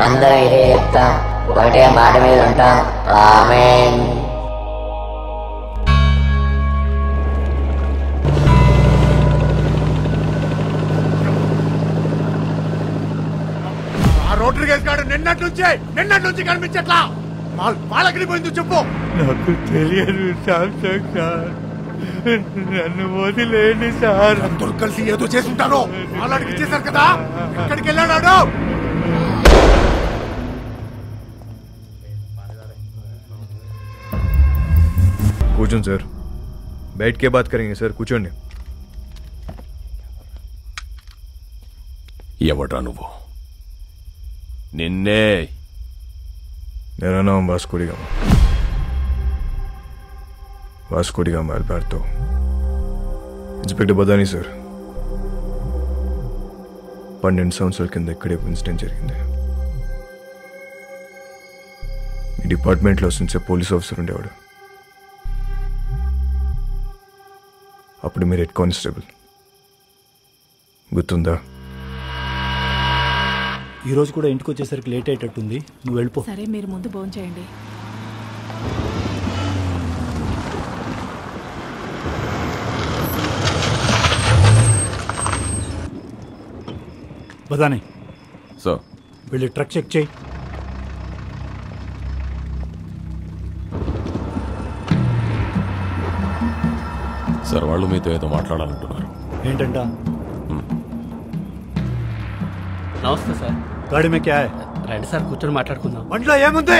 అందరూ ఇదే చెప్తాం, ఒకటే మాట మీద ఉంటాం. ఆమేన్. రోడ్రిగేస్ గారు నిన్నటి నుంచి కనిపించట్లా. వాళ్ళకి పోయింది చెప్పు. నాకు తెలియదు శాంసంగ్ సార్, నన్ను వదిలేండి సార్. అందరూ కలిసి ఏదో చేసుంటాను. వాళ్ళకి ఇచ్చేశారు కదా, ఎక్కడికి వెళ్ళాడు? కూర్చోండి సార్, बैठ के बात करेंगे సార్. కూర్చోండి. ఎవడ్రా నువ్వు? నిన్నే. मेरा नाम Vasco D gamma, Vasco D gamma Alberto. Inspector Badani sir. 12 సంవత్సరాల కింద ఇక్కడే ఇన్సిడెంట్ జరిగింది. మీ డిపార్ట్మెంట్లో వస్తుంచే పోలీస్ ఆఫీసర్ ఉండేవాడు. అప్పుడు మీరు హెడ్ కానిస్టేబుల్, గుర్తుందా? ఈ రోజు కూడా ఇంటికి వచ్చేసరికి లేట్ అయ్యేటట్టుంది, నువ్వు వెళ్ళిపో. సరే, మీరు ముందు భోజనం చేయండి. బదాని సార్, వెళ్ళి ట్రక్ చెక్ చేయి. సార్, వాళ్ళు మీతో ఏదో మాట్లాడాలంటున్నారు. ఏంటంట? నమస్తే సార్. గాడి మే క్యా హై? రండి సార్, కూర్చొని మాట్లాడుకుందాం. బండిలో ఏముంది?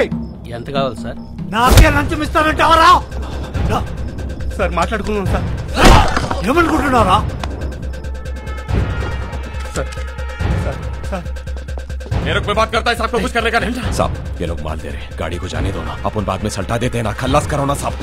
ఎంత కావాలి సార్? నాకే లంచం ఇస్తానంటావరా? సార్ మాట్లాడుకుందాం సార్. ఏమనుకుంటున్నారా? मेरे को बात करता है साहब को कुछ करने का नहीं। साहब, ये लोग माल दे रहे, गाड़ी को जाने दो ना, अपन बाद में सल्टा देते हैं ना, खल्लास करो ना साहब.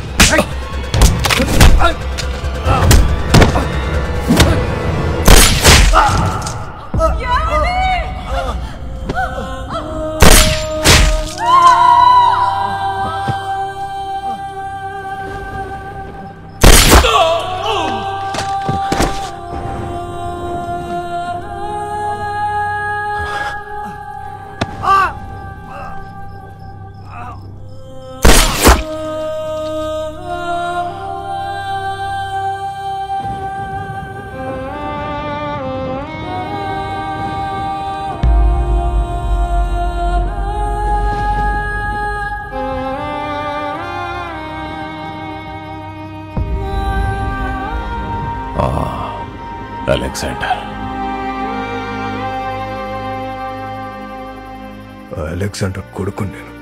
అలెగ్జాండర్ కొడుకు నేను.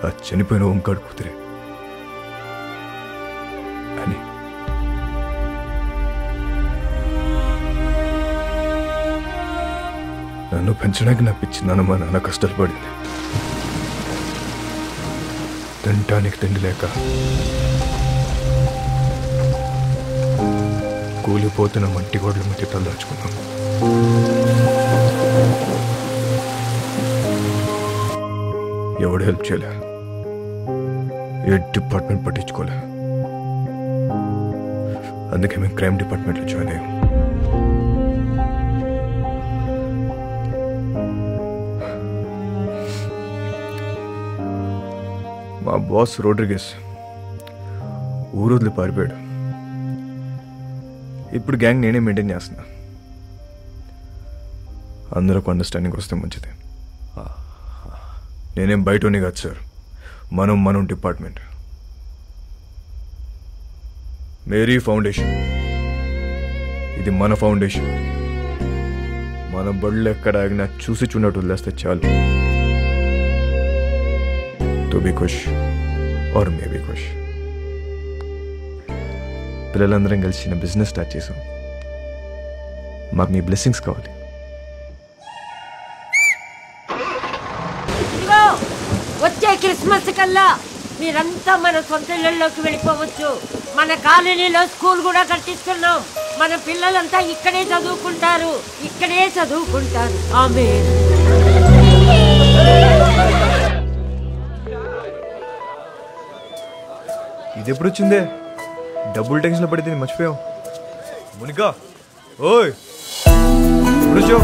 ఆ చనిపోయిన ఓంకాడు కూతురే అని. నన్ను పెంచడానికి నా పిచ్చి నాన్న మా నాన్న కష్టాలు పడింది. తినటానికి తిండి లేక కూలిపోతున్న మట్టి గోడల మధ్య తలదాచుకున్నాం. ఎవడు హెల్ప్ చేయలే, ఏ డిపార్ట్మెంట్ పట్టించుకోలే. అందుకే మేము క్రైమ్ డిపార్ట్మెంట్లో జాయిన్ అయ్యాం. మా బాస్ రోడ్రిగస్ ఊరొదిలి పారిపోయాడు. ఇప్పుడు గ్యాంగ్ నేనే మెయింటైన్ చేస్తున్నా. అందరికి అండర్స్టాండింగ్ వస్తే మంచిది. నేనేం బయటోని కాదు సార్, మనం డిపార్ట్మెంట్. మేరీ ఫౌండేషన్, ఇది మన ఫౌండేషన్. మన బళ్ళు ఎక్కడ ఆగినా చూసి చూడట్టు వదిలేస్తే చాలు. తో బీ ఖుష్ ఆర్ మే బీ ఖుష్. పిల్లలందరం కలిసి చిన్న బిజినెస్ స్టార్ట్ చేసాం. మాకు మీ బ్లెస్సింగ్స్ కావాలి. వచ్చే క్రిస్మస్ కల్లా మీరంతా మన సొంత ఇళ్లలోకి వెళ్ళిపోవచ్చు. మన కాలనీలో స్కూల్ కూడా కట్టిస్తున్నాం. మన పిల్లలంతా ఇక్కడే చదువుకుంటారు. ఆమేన్. ఇది ఎప్పుడు వచ్చిందే? డబ్బులు టెన్షన్లో పడితే మర్చిపోయాం. మునికా ఓయ్ ఇప్పుడు వచ్చావు?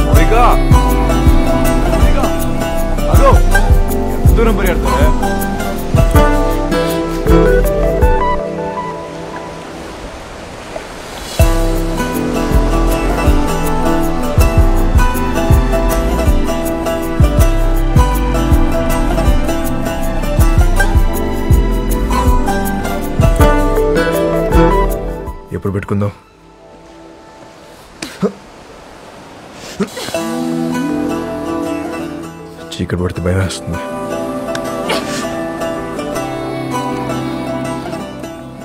మునికా అదో ఎంత దూరం పరిగెడతారే? ఎప్పుడు పెట్టుకుందాం? చీకటి పడితే భయం వేస్తుంది.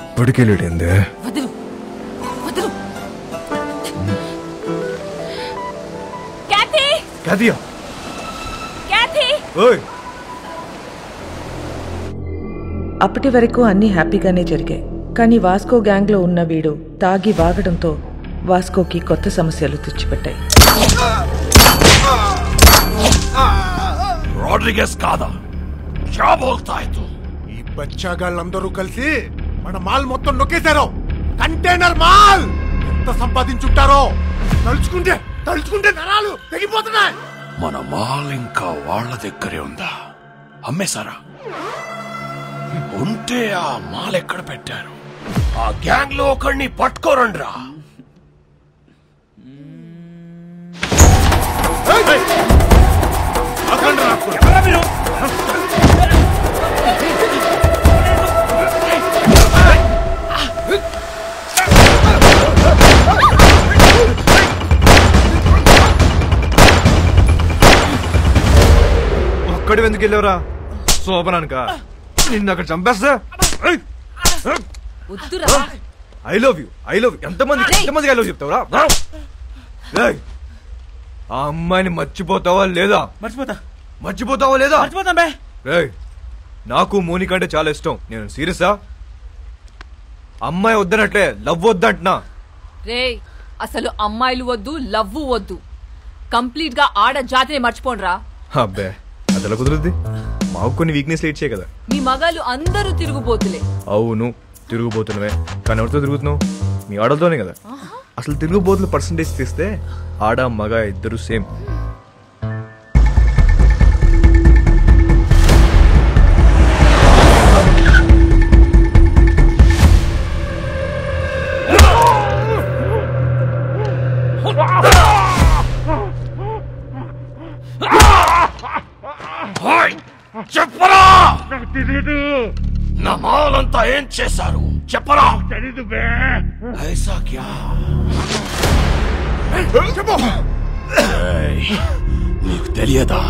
ఇప్పటికే లేడైందే. అప్పటి వరకు అన్నీ హ్యాపీగానే జరిగాయి. కానీ వాస్కో గ్యాంగ్లో ఉన్న వీడు తాగి వాగడంతో వాస్కోకి కొత్త సమస్యలు తెచ్చిపెట్టాయి. రోడ్రిగస్ కాదా? క్యా బోల్తా హై తు? ఈ బచ్చాగాళ్ళందరూ కలిసి మన మాల్ మొత్తం నొక్కేశారు. కంటైనర్ మాల్ ఎంత సంపాదించుంటారో తలుచుకుంటే నరాలు తెగిపోతున్నాయి. మన మాల్ ఇంకా వాళ్ళ దగ్గరే ఉందా? అమ్మేశారా? ఉంటే ఆ మాల్ ఎక్కడ పెట్టారు? ఆ గ్యాంగ్ లో ఒకరిని పట్టుకోరండ్రా. ఒక్కడి ఎందుకు వెళ్ళావురా? శోభనానిక నిన్ను అక్కడ చంపేస్తా. ఐ లవ్ యూ ఎంతమంది ఐ లవ్ చెప్తావురా? ఆ అమ్మాయిని మర్చిపోతావా లేదా? నాకు మోనిక అంటే చాలా ఇష్టం. నేను సీరియసా? అమ్మాయి వద్దనట్లే, లవ్ వద్దంటున్నా. రే అసలు అమ్మాయిలు వద్దు, లవ్ వద్దు. కంప్లీట్ గా ఆడ జాతిని మర్చిపోండ్రా. అబ్బే అదెలా కుదురుద్ది? మాకు కొన్ని వీక్నెస్ లేట్ చేయ కదా. మీ మగాళ్ళు అందరూ తిరుగుబోతులే. అవును తిరుగుబోతున్నవే, కానీ ఎవరితో తిరుగుతున్నావు? మీ ఆడలతోనే కదా. అసలు తిరుగుబోతుల పర్సంటేజ్ తీస్తే ఆడ మగ ఇద్దరు సేమ్. చెప్పరా? నాకు ఏం చేశారు చెప్పరా? ఐసా క్యా? చెప్పు. నీకు తెలియదా?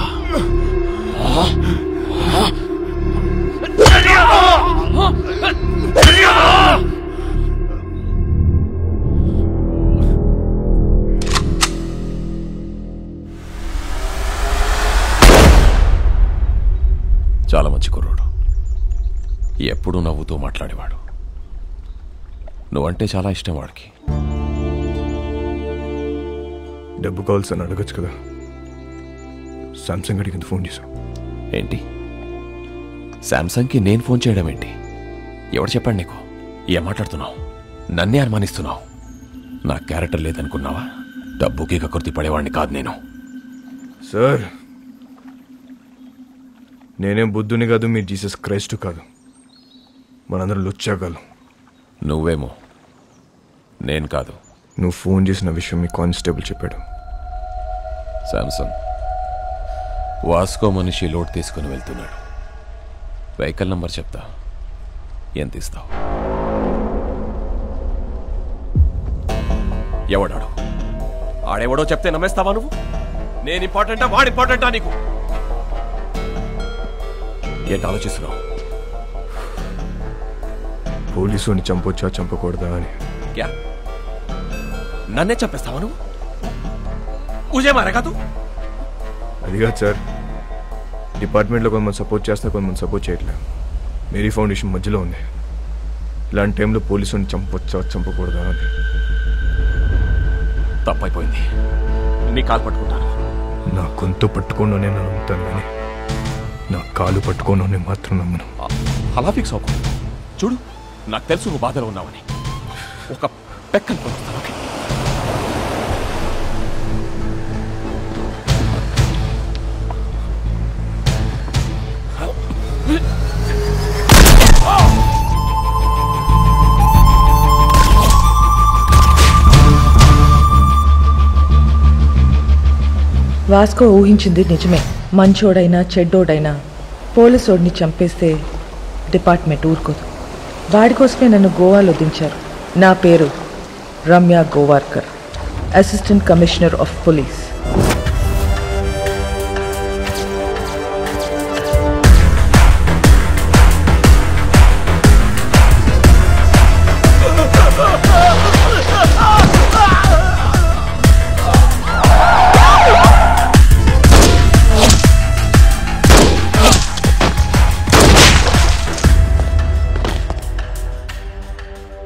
చాలా మంచి కుర్రోడు, ఎప్పుడూ నవ్వుతూ మాట్లాడేవాడు. నువ్వంటే చాలా ఇష్టం వాడికి. డబ్బు కావాల్సి అని అడగచ్చు కదా. సామ్సంగ్ అడిగింది ఫోన్ చేశావు ఏంటి? శాంసంగ్కి నేను ఫోన్ చేయడం ఏంటి? ఎవడు చెప్పాడు నీకు? ఏం మాట్లాడుతున్నావు? నన్నే అనుమానిస్తున్నావు. నా క్యారెక్టర్ లేదనుకున్నావా? డబ్బుకి కకృతి పడేవాడిని కాదు నేను. సార్, నేనేం బుద్ధుని కాదు, మీ జీసస్ క్రైస్ట్ కాదు. మనందరం లుచ్చాగాలు. నువ్వేమో, నేను కాదు. నువ్వు ఫోన్ చేసిన విషయం మీ కానిస్టేబుల్ చెప్పాడు. శాంసంగ్ వాస్కో మనిషి లోడ్ తీసుకుని వెళ్తున్నాడు. వెహికల్ నంబర్ చెప్తా, ఎంత ఇస్తావు? ఎవడాడు? ఆడెవడో చెప్తే నమ్మేస్తావా నువ్వు? నేను ఇంపార్టెంటా వాడు ఇంపార్టెంటా నీకు? ఏంటి ఆలోచిస్తున్నావు? పోలీసుని చంపొచ్చా చంపకూడదా అని. క్యా నన్నే చంపేస్తావా నువ్వు? ఉజే మారేగా తూ? అది కాదు సార్, డిపార్ట్మెంట్లో కొంతమంది సపోర్ట్ చేస్తా, కొంతమంది సపోర్ట్ చేయట్లేదు. మేరీ ఫౌండేషన్ మధ్యలో ఉంది. ఇలాంటి టైంలో పోలీసుని చంపొచ్చా చంపకూడదా అని. తప్పైపోయింది. నీ కాలు పట్టుకుంటాను. నా గొంతు పట్టుకోను నేను నమ్ముతాను, కానీ నా కాలు పట్టుకోను నేను మాత్రం నమ్మను. అలా ఫిక్స్ అవ్వకు. చూడు, నాకు తెలుసు నువ్వు బాధలో ఉన్నావని. ఒక పెక్కను పొందుతాను. ఓకే, వాస్కో ఊహించింది నిజమే. మంచోడైనా చెడ్డోడైనా పోలీసోడిని చంపేస్తే డిపార్ట్మెంట్ ఊరుకోదు. వాడి కోసమే నన్ను గోవాలో దించారు. నా పేరు Ramya Govarkar, assistant commissioner of police.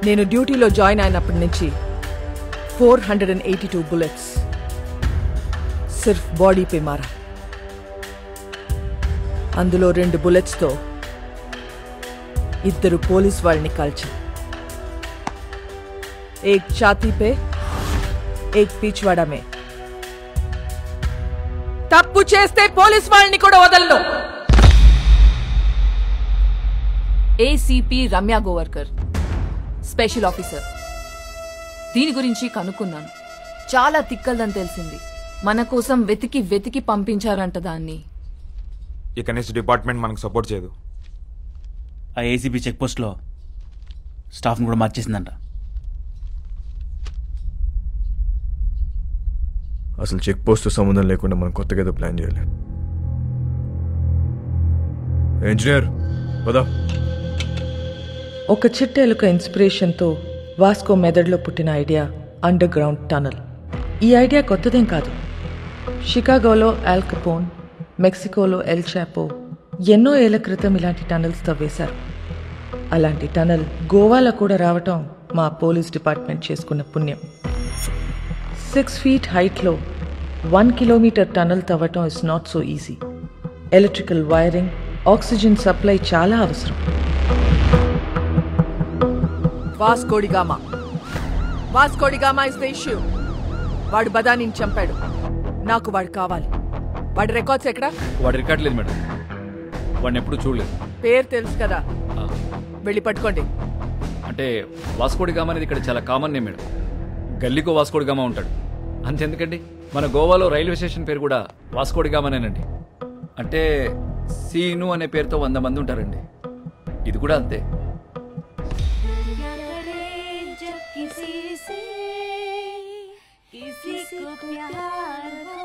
నేను డ్యూటీలో జాయిన్ అయినప్పటి నుంచి 482 బుల్లెట్స్ సిర్ఫ్ బాడీపై మారా. అందులో 2 బుల్లెట్స్తో 2 పోలీస్ వాళ్ళని కాల్చా. ఏక్ ఛాతీ పే, ఏక్ పీచ్వాడా మే. తప్పు చేస్తే పోలీస్ వాళ్ళని కూడా వదలను. ACP Ramya Govarkar, special officer. దీని గురించి కనుక్కున్నాను. చాలా తిక్కల్దని తెలిసింది. మన కోసం వెతికి వెతికి పంపించారంట దాన్ని. ఇక నెక్స్ట్ డిపార్ట్మెంట్ మనకు సపోర్ట్ చేయదు. ఆ ఏసీబీ చెక్ పోస్ట్లో స్టాఫ్ని కూడా మార్చేసిందంట. అసలు చెక్ పోస్ట్ సంబంధం లేకుండా మనం కొత్తగా ఏదో ప్లాన్ చేయాలి. ఇంజనీర్ పదా. ఒక చిట్టెలుక ఇన్స్పిరేషన్తో వాస్కో మెదడులో పుట్టిన ఐడియా అండర్ గ్రౌండ్ టనల్. ఈ ఐడియా కొత్తదేం కాదు. షికాగోలో ఆల్ కపోన్, మెక్సికోలో ఎల్ చాపో ఎన్నో ఏళ్ల క్రితం ఇలాంటి టనల్స్ తవ్వేశారు. అలాంటి టనల్ గోవాలో కూడా రావటం మా పోలీస్ డిపార్ట్మెంట్ చేసుకున్న పుణ్యం. 6 feet హైట్లో 1 kilometer టనల్ తవ్వటం is not so easy. Electrical wiring, oxygen supply చాలా అవసరం. Vasco da Gama is the issue. వాడు బదానిని చంపాడు. నాకు వాడు కావాలి. వాడి రికార్డ్స్ ఎక్కడా? వాడి రికార్డ్ లేదు మేడం. వాడిని ఎప్పుడు చూడలేదు. పేరు తెలుసు కదా, వెళ్ళి పట్టుకోండి. అంటే వాస్కోడిగామా అనేది ఇక్కడ చాలా కామన్ నేమ్ మేడం. గల్లీకో వాస్కోడిగామా ఉంటాడు. అంతెందుకండి, మన గోవాలో రైల్వే స్టేషన్ పేరు కూడా వాస్కోడిగామానేనండి. అంటే సీను అనే పేరుతో 100 మంది ఉంటారండి. ఇది కూడా అంతే. किसी से किसी को प्यार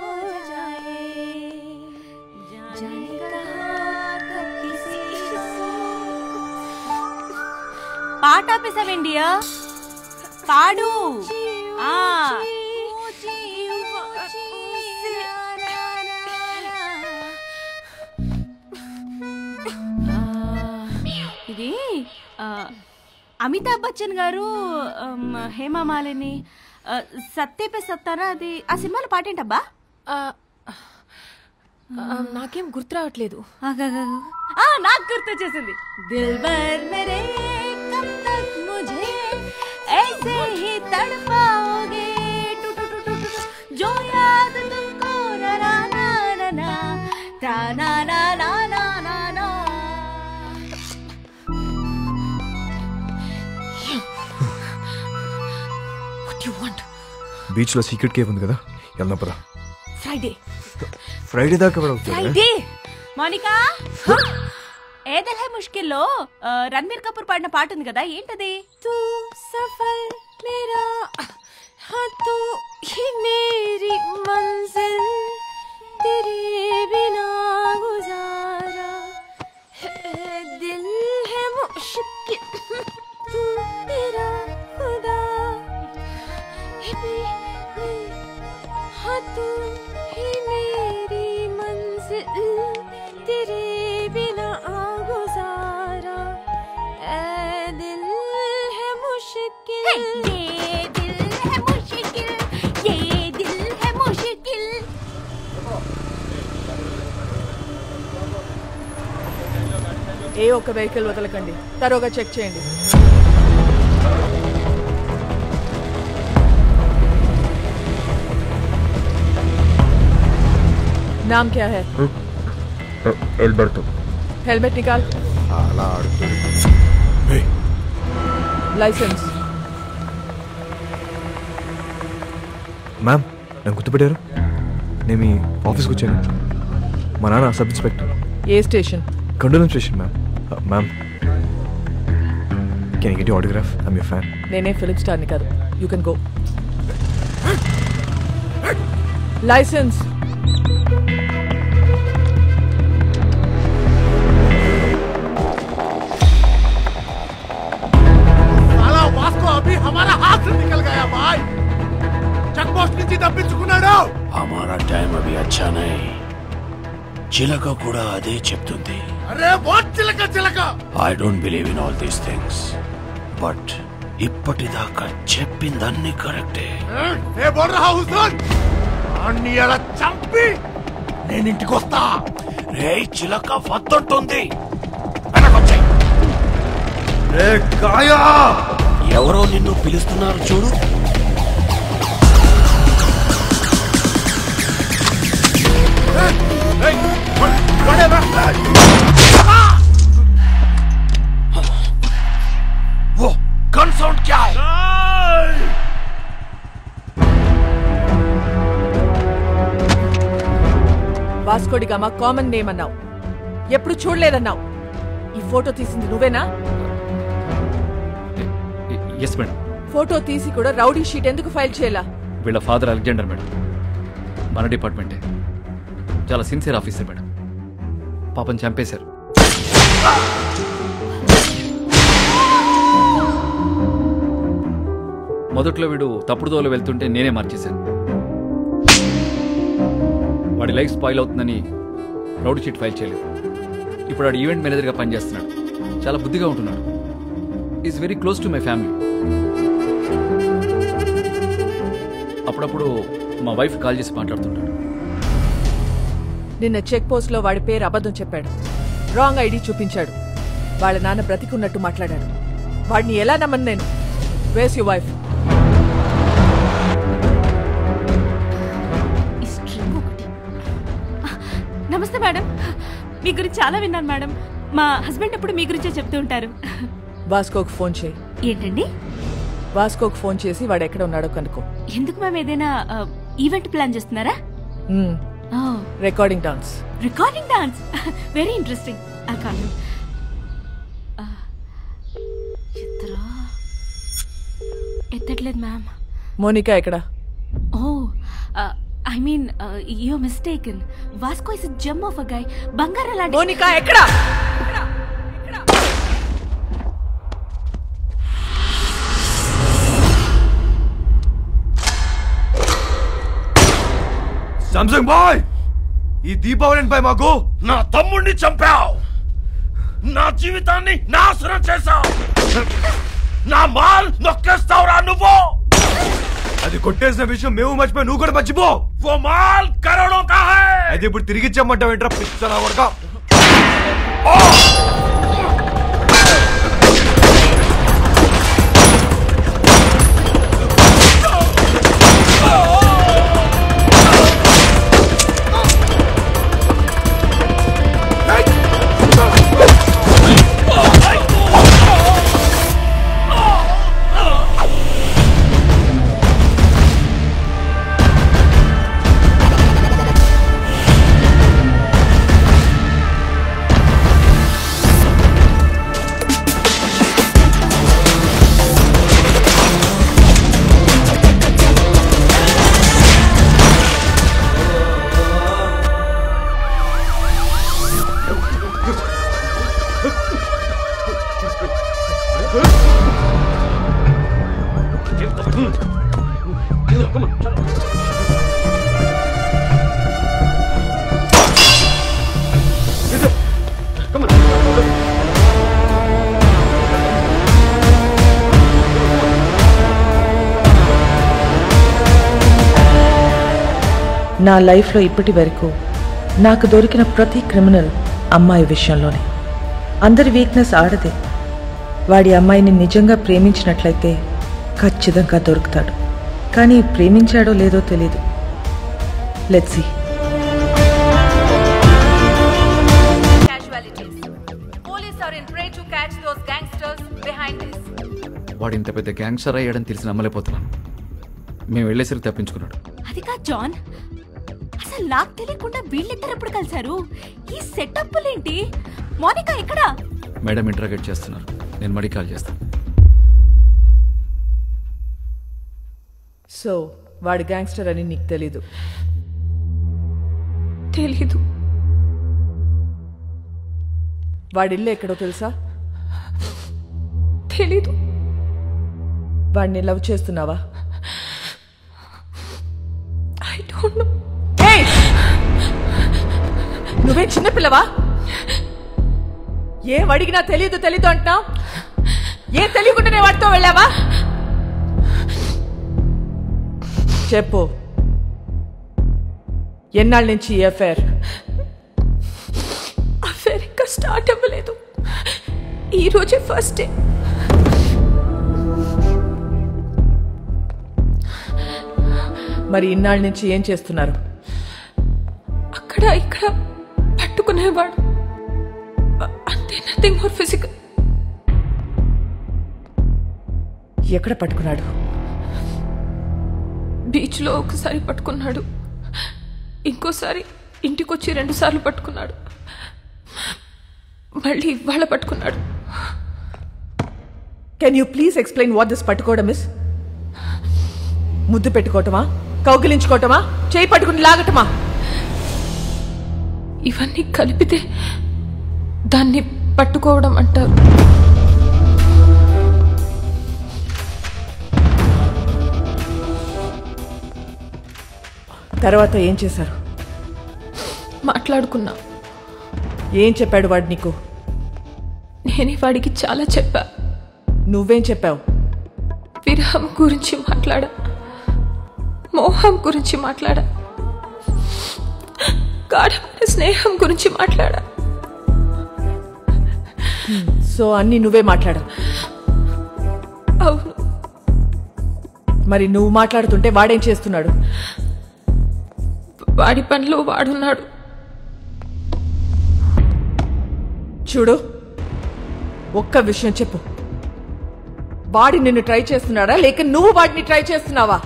हो जाए जाने कहाँ कब किसी से పాట ఆపేసావేండియా పాడు ఇది అమితాబ్ బచ్చన్ గారు హేమమాలిని సత్యపే సత్తారా అది ఆ సినిమాలో పాటేంటబ్బా నాకేం గుర్తు రావట్లేదు. నాకు గుర్తు వచ్చేసింది. దిల్బర్ మేరే కబ్ తక్ ముझे ऐसे ही तड़पाओगे जो याद तुमको ना ना ना ना ता ना ना ना ना ना ना. What do you want? Beach లో సీక్రెట్ కేవ్ ఉంది కదా, వెళ్దాం. ఫ్రైడే దాకా ఫ్రైడే మోనికా ఏ దిల్ హై ముష్కిల్లో రణబీర్ కపూర్ పాడిన పాట ఉంది కదా, ఏంటది? తూ సఫర్ మేరా हाँ तू ही मेरी मंजिल तेरे बिना गुजारा दिल है मुश्किल तू मेरा खुदा हाँ तू ही मेरी मंजिल तेरे बिना गुजारा दिल है मुश्किल ఏ ఒక్క వెహికల్ వదలకండి, తరోగా చెక్ చేయండి. नाम क्या है? एल्बर्टो. हेलमेट निकाल. लाइसेंस. మ్యామ్, నన్ను గుర్తుపెట్టారు? నేను మీ ఆఫీస్కి వచ్చాను. మా నాన్న sub inspector. A station? కండోలం station ma'am. Ma'am, can I get your autograph? I am your fan. నేనే ఫిలిప్ స్టార్ని కాదు. You can go. లైసెన్స్. साला वास्को अभी हमारा हाथ से निकल गया भाई. चेक पोस्ट నుంచి తప్పించుకున్నాడు. हमारा टाइम अभी अच्छा नहीं. చిలక కూడా అదే చెప్తుంది. అరే వాట్ చిలక చిలక. I don't believe in all these things. But ఇప్పటిదాకా చెప్పిందన్నీ కరెక్టే. ఏ బోల్ రహా హుసన్. అన్ని అలా చంపి నేను ఇంటికి వస్తా. రే చిలక వద్దంటుంది. వెనకొచ్చాయి. రే కాయా. ఎవరో నిన్ను పిలుస్తున్నారు చూడు. वो गन साउंड क्या है? వాస్కోడి గామా కామన్ నేమ్ అన్నావు, ఎప్పుడు చూడలేదన్నావు. ఈ ఫోటో తీసింది నువ్వేనా? Yes madam. ఫోటో తీసి కూడా రౌడీ షీట్ ఎందుకు ఫైల్ చేయాలా? వీళ్ళ ఫాదర్ అలెగ్జాండర్ మేడం, మన డిపార్ట్మెంటే. చాలా సిన్సియర్ ఆఫీసర్ మేడం. పాపం చంపేశారు. మొదట్లో వీడు తప్పుడు దోవలో వెళ్తుంటే నేనే మార్చేశాను. వాడి లైఫ్ స్పాయిల్ అవుతుందని రౌడీ షీట్ ఫైల్ చేయలేదు. ఇప్పుడు వాడు ఈవెంట్ మేనేజర్గా పనిచేస్తున్నాడు. చాలా బుద్ధిగా ఉంటున్నాడు. Is very close to my family. అప్పుడప్పుడు మా వైఫ్ కాల్ చేసి మాట్లాడుతుంటాడు. నిన్న చెక్ పోస్ట్ లో వాడి పేరు అబద్ధం చెప్పాడు. రాంగ్ ఐడి చూపించాడు. వాళ్ళ నాన్న బ్రతికున్నట్టు మాట్లాడాడు. వాడిని ఎలా నమ్మను నేను? Where's your wife? నమస్తే మేడం. మీ గురించి చాలా విన్నాను మేడం. మా హస్బెండ్ ఎప్పుడు మీ గురించే చెప్తూ ఉంటారు. వాస్కోకు ఫోన్ చేయి. ఏంటండి? వాస్కోకు ఫోన్ చేసి వాడు ఎక్కడ ఉన్నాడో కనుక్కో. ఎందుకు మేము ఏదైనా ఈవెంట్ ప్లాన్ చేస్తున్నారా? Recording dance. Recording dance very interesting. ఆ కాదు ఎత్తట్లేదు మ్యామ్. మోనికా ఎక్కడ? Oh I mean you mistaken. Vasco is gem of a guy. బంగారం లాంటి మోనికా ఎక్కడ? సామ్సంగ్ బాయ్, ఈ దీపావళిపై మాకు నా తమ్ముడిని చంపావు, నా జీవితాన్ని నాశనం చేశావు, నా మాల్ నొక్కేస్తావురా నువ్వు. అది కొట్టేసిన విషయం మేము మర్చిపోయి నువ్వు కూడా మర్చిపో. वो माल करोड़ों का है. అది ఇప్పుడు తిరిగి ఇచ్చామంటావు ఏంట్రా పిచ్చనా వరక? నా లైఫ్లో ఇప్పటి వరకు నాకు దొరికిన ప్రతి క్రిమినల్ అమ్మాయి విషయంలోనే. అందరి వీక్నెస్ ఆడదే. వాడి అమ్మాయిని నిజంగా ప్రేమించినట్లయితే ఖచ్చితంగా దొరుకుతాడు. కానీ ప్రేమించాడో లేదో తెలీదు. Let's see. వాడు ఇంత పెద్ద గ్యాంగ్స్టర్ అయ్యాడని తెలిసి నమ్మలేకపోతున్నాను. మేము వెళ్ళేసరికి తప్పించుకున్నాడు. అది కాదు జాన్, అసలు నాకు తెలియకుండా వీళ్ళిద్దరు ఎప్పుడు కలిశారు? ఈ సెటప్లేంటి? మోనికా ఎక్కడా? మేడం ఇంటరాగేట్ చేస్తున్నారు. నేను మడి కాల్ చేస్తాను. సో వాడు గ్యాంగ్స్టర్ అని నీకు తెలీదు? తెలీదు. వాడి ఇల్లు ఎక్కడో తెలుసా? తెలీదు. వాడిని లవ్ చేస్తున్నావా? I don't know. నువ్వే చిన్నపిల్లవా? ఏం అడిగినా తెలీదు తెలీదు అంటున్నావు. ఏం తెలియకుండానే వాడితో వెళ్ళావా? చెప్పు, ఎన్నాళ్ళ నుంచి ఈ అఫైర్? అఫైర్ ఇంకా స్టార్ట్ అవ్వలేదు. ఈ రోజే ఫస్ట్ డే. మరి ఇన్నాళ్ళ నుంచి ఏం చేస్తున్నారు? అక్కడ ఇక్కడ పట్టుకునేవాడు అంతే, నథింగ్ మోర్ ఫిజికల్. ఎక్కడ పట్టుకున్నాడు? బీచ్లో ఒకసారి పట్టుకున్నాడు, ఇంకోసారి ఇంటికొచ్చి 2 సార్లు పట్టుకున్నాడు, మళ్ళీ ఇవాళ పట్టుకున్నాడు. Can you please explain what this పట్టుకోవడం ఇస్? ముద్దు పెట్టుకోవటమా? కౌగిలించుకోవటమా? చేయి పట్టుకుని లాగటమా? ఇవన్నీ కలిపితే దాన్ని పట్టుకోవడం అంటారు. తర్వాత ఏం చేశారు? మాట్లాడుకున్నా. ఏం చెప్పాడు వాడు నీకు? నేనే వాడికి చాలా చెప్పా. నువ్వేం చెప్పావు? విరహం గురించి మాట్లాడా, మోహం గురించి మాట్లాడా, గాఢమైన స్నేహం గురించి మాట్లాడా. సో అన్ని నువ్వే మాట్లాడా? అవును. మరి నువ్వు మాట్లాడుతుంటే వాడేం చేస్తున్నాడు? వాడి పనిలో వాడున్నాడు. చూడు, ఒక్క విషయం చెప్పు. వాడి నిన్ను ట్రై చేస్తున్నాడా లేక నువ్వు వాడిని ట్రై చేస్తున్నావా?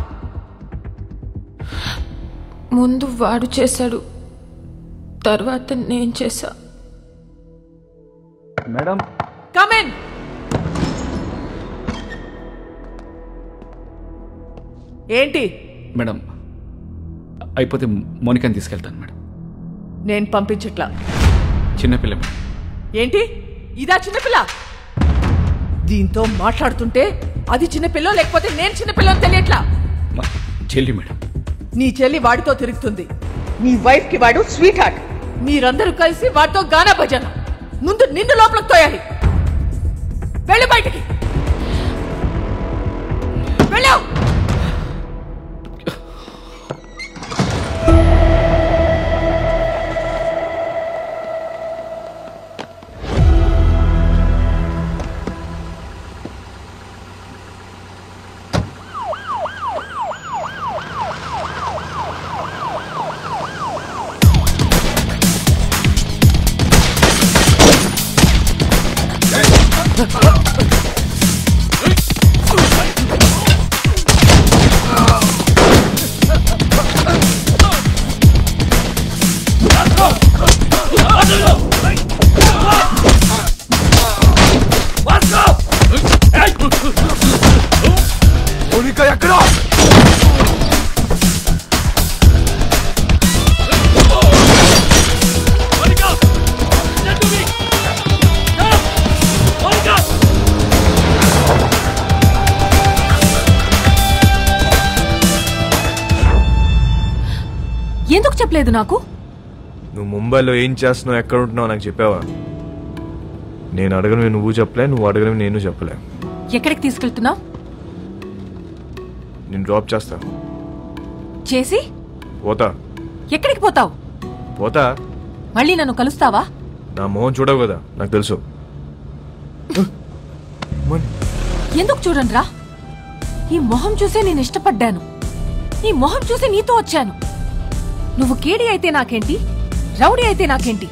ముందు వాడు చేశాడు, తర్వాత నేను చేశా. Madam come in. ఏంటి? మేడం అయిపోతే మోనికాని తీసుకెళ్తాను మేడం. నేను పంపించట్లా. చిన్నపిల్ల మేడం. ఏంటి ఇదా చిన్నపిల్ల? దీంతో మాట్లాడుతుంటే అది చిన్నపిల్ల లేకపోతే నేను చిన్నపిల్లని తెలియట్లా. చెల్లి మేడం. నీ చెల్లి వాడితో తిరుగుతుంది. నీ వైఫ్ కి వాడు స్వీట్ హార్ట్. మీరందరూ కలిసి వాడితో గానా భజన. ముందు నిన్ను లోపలికి తోయాలి. వెళ్ళి బయటికి వెళ్ళావు. ఎందుకు చెప్పలేదు నాకు? నువ్వు ముంబైలో ఏం చేస్తున్నావు, ఎక్కడ ఉంటున్నావు నాకు చెప్పావా? నేను అడగను నువ్వు చెప్పలే, నువ్వు అడగను నేను చెప్పలే. ఎక్కడికి తీసుకెళ్తున్నావు? నేను డ్రాప్ చేస్తా. చేసి పోతా. ఎక్కడికి పోతావు? పోతా. మళ్ళీ నన్ను కలుస్తావా? నా మొహం చూడవు కదా, నాకు తెలుసు. ఎందుకు చూడండి రా, ఈ మొహం చూసే నేను ఇష్టపడ్డాను. ఈ మొహం చూసి నీతో వచ్చాను. నువ్వు కేడి అయితే నాకేంటి, రౌడీ అయితే నాకేంటి?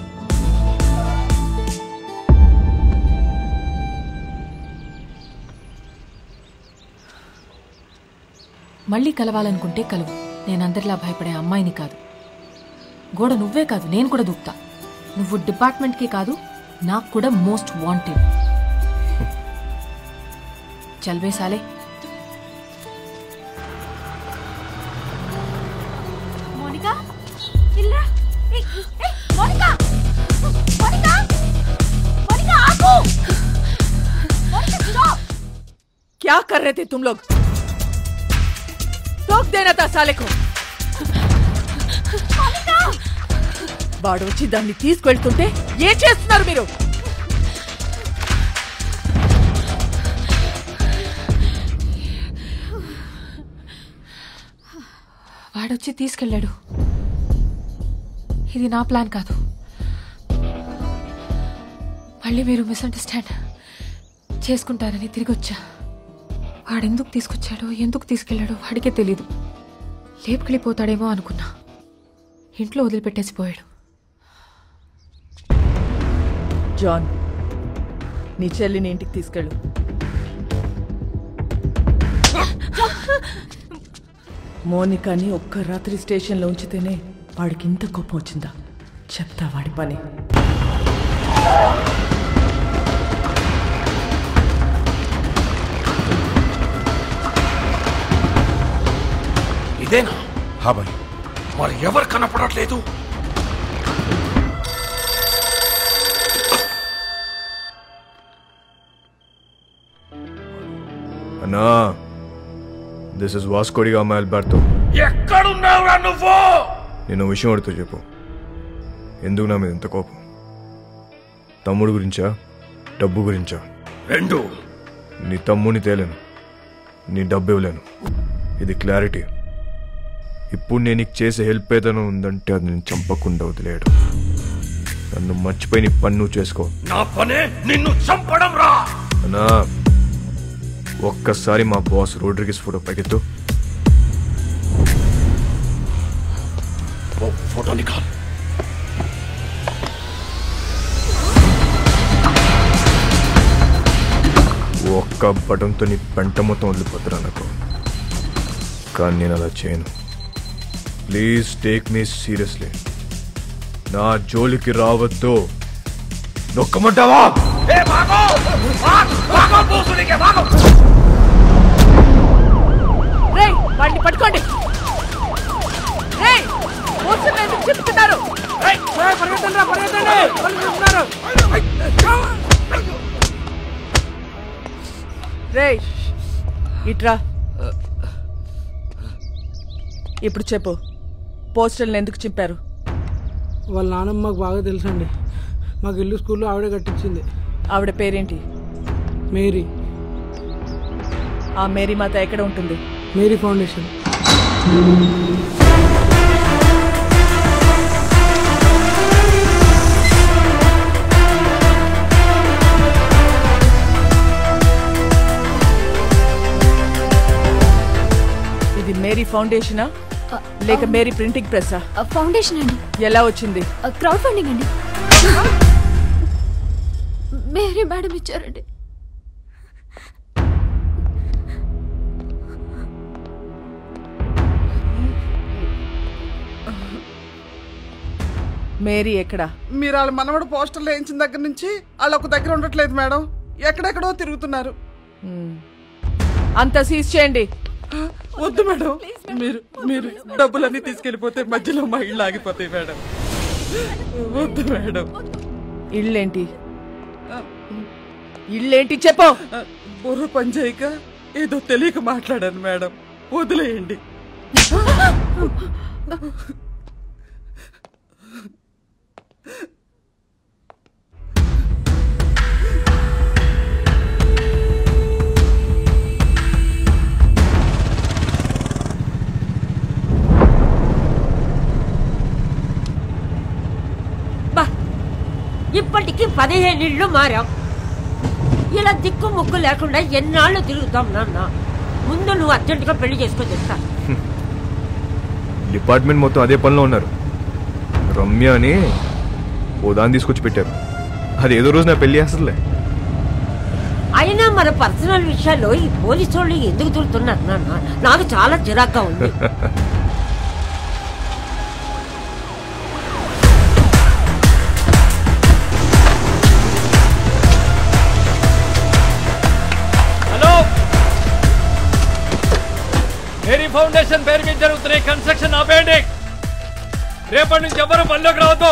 మళ్ళీ కలవాలనుకుంటే కలువు. నేనందరిలా భయపడే అమ్మాయిని కాదు. గోడ నువ్వే కాదు, నేను కూడా దూకుతా. నువ్వు డిపార్ట్మెంట్కే కాదు, నాకు కూడా మోస్ట్ వాంటెడ్. చల్వే సాలే. మోనికా ఇల్లా. మోనికా మోనికా మోనికా ఆగు. మోనికా స్టాప్. क्या कर रहे थे तुम लोग? टोक देना था साले को. వాడు వచ్చి దాన్ని తీసుకెళ్తుంటే ఏం చేస్తున్నారు మీరు? వాడొచ్చి తీసుకెళ్ళాడు. ఇది నా ప్లాన్ కాదు. మళ్ళీ మీరు మిస్అండర్స్టాండ్ చేసుకుంటారని తిరిగి వచ్చా. వాడెందుకు తీసుకొచ్చాడో, ఎందుకు తీసుకెళ్లాడో వాడికే తెలీదు. లేపుకెళ్ళిపోతాడేమో అనుకున్నా. ఇంట్లో వదిలిపెట్టేసిపోయాడు. జాన్, నీ చెల్లిని ఇంటికి తీసుకెళ్ళు. మోనికాని ఒక్క రాత్రి స్టేషన్లో ఉంచితేనే వాడికి ఇంత కోపం వచ్చిందా? చెప్తా వాడి పని. ఇదేనా? హా భాయ్, మరి ఎవరు కనపడట్లేదు? అన్నా, this is Vasco D Gama Alberto. ఎక్కడున్నావురా నువ్వు? నేను విషయం అడుగుతూ చెప్పు. ఎందుకు నా మీద ఇంత కోపం? తమ్ముడు గురించా, డబ్బు గురించా? రెండు. నీ తమ్ముని తేలేను, నీ డబ్బు ఇవ్వలేను. ఇది క్లారిటీ. ఇప్పుడు నేను నీకు చేసే హెల్ప్ ఏదైనా ఉందంటే అది నేను చంపకుండా వదిలేయడు. నన్ను మర్చిపోయి నీ పని నువ్వు చేసుకో. నా పనే నిన్ను చంపడం రా. అన్నా, ఒక్కసారి మా బాస్ రోడ్రిగిస్ ఫోటో పైకెత్తు. ఫోటో నికాల్. ఒక్క బటన్తో నీ పెంట మొత్తం వదిలిపోతున్నా నాకు. కానీ నేను అలా చేయను. Please take me seriously. నా జోలికి రావద్దు. నొక్కమంటావా? వాడిని ఇట్రా. ఇప్పుడు చెప్పు, పోస్టర్లను ఎందుకు చింపారు? వాళ్ళ నాన్నమ్మ మాకు బాగా తెలుసండి. మాకు ఇల్లు స్కూల్లో ఆవిడే కట్టించింది. ఆవిడ పేరేంటి? మేరీ. ఆ మేరీ మాత ఎక్కడ ఉంటుంది? Mary foundation. ఇది మేరీ ఫౌండేషనా లేక మేరీ ప్రింటింగ్ ప్రెస్సా? ఫౌండేషన్ అండి. ఎలా వచ్చింది? క్రౌడ్ ఫండింగ్ అండి. మేరీ మేడం ఇచ్చారండి. మేరీ ఎక్కడా? మీరు వాళ్ళ మనవడు పోస్టర్లు వేయించిన దగ్గర నుంచి వాళ్ళు ఒక దగ్గర ఉండట్లేదు మేడం, ఎక్కడెక్కడో తిరుగుతున్నారు. అంతా సీజ్ చేయండి. వద్దు మేడం, మీరు మీరు డబ్బులన్నీ తీసుకెళ్లిపోతే మధ్యలో మా ఇళ్ళు ఆగిపోతాయి మేడం. వద్దు మేడం. ఇళ్ళేంటి? ఇళ్ళేంటి చెప్పు. బుర్ర పని చేయక ఏదో తెలియక మాట్లాడాను మేడం, వదిలేయండి. ఇప్పటికి 15 ఇళ్ళు మారాం. ఇలా దిక్కు ముక్కు లేకుండా ఎన్నాళ్ళు తిరుగుతాం నాన్న. ముందు నువ్వు అర్జెంటుగా పెళ్లి చేసుకొని చెప్తా. డిపార్ట్మెంట్ మొత్తం అదే పనిలో ఉన్నారు. రమ్య అని ఓ దాన్ని తీసుకొచ్చి పెట్టారు. అది ఏదో రోజు నా పెళ్లి చేస్తుందిలే. అయినా మన పర్సనల్ విషయాల్లో ఈ పోలీసు వాళ్ళు ఎందుకు తిరుగుతున్నారు నాన్న? నాకు చాలా చిరాగ్గా ఉంది. మేరీ ఫౌండేషన్ పేరు మీద జరుగుతున్న కన్స్ట్రక్షన్ ఆపేయండి. రేపటి నుంచి ఎవరు పనిలోకి రావద్దు.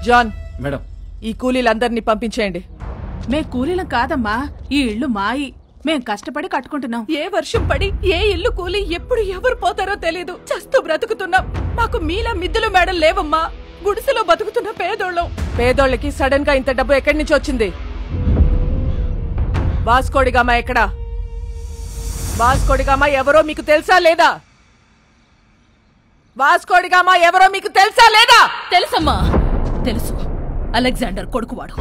జాన్ మేడం, ఈ కూలీలందరినీ పంపించేయండి. మే కూలీలం కాదమ్మా, ఈ ఇల్లు మాయి. మేం కష్టపడి కట్టుకుంటున్నాం. ఏ వర్షం పడి ఏ ఇల్లు కూలి ఎప్పుడు ఎవరు పోతారో తెలీదు. చస్తూ బ్రతుకుతున్నాం. మాకు మీలా మిద్దులు మేడలు లేవమ్మా. గుడిసెలో బతుకుతున్న పేదోళ్ళం. పేదోళ్ళకి సడన్ గా ఇంత డబ్బు ఎక్కడి నుంచి వచ్చింది? వాస్కోడిగామా ఎక్కడా? వాస్కోడిగామా ఎవరో మీకు తెలుసా లేదా? వాస్కోడిగామా ఎవరో మీకు తెలుసా లేదా? తెలుసమ్మా, తెలుసు. అలెగ్జాండర్ కొడుకువాడు.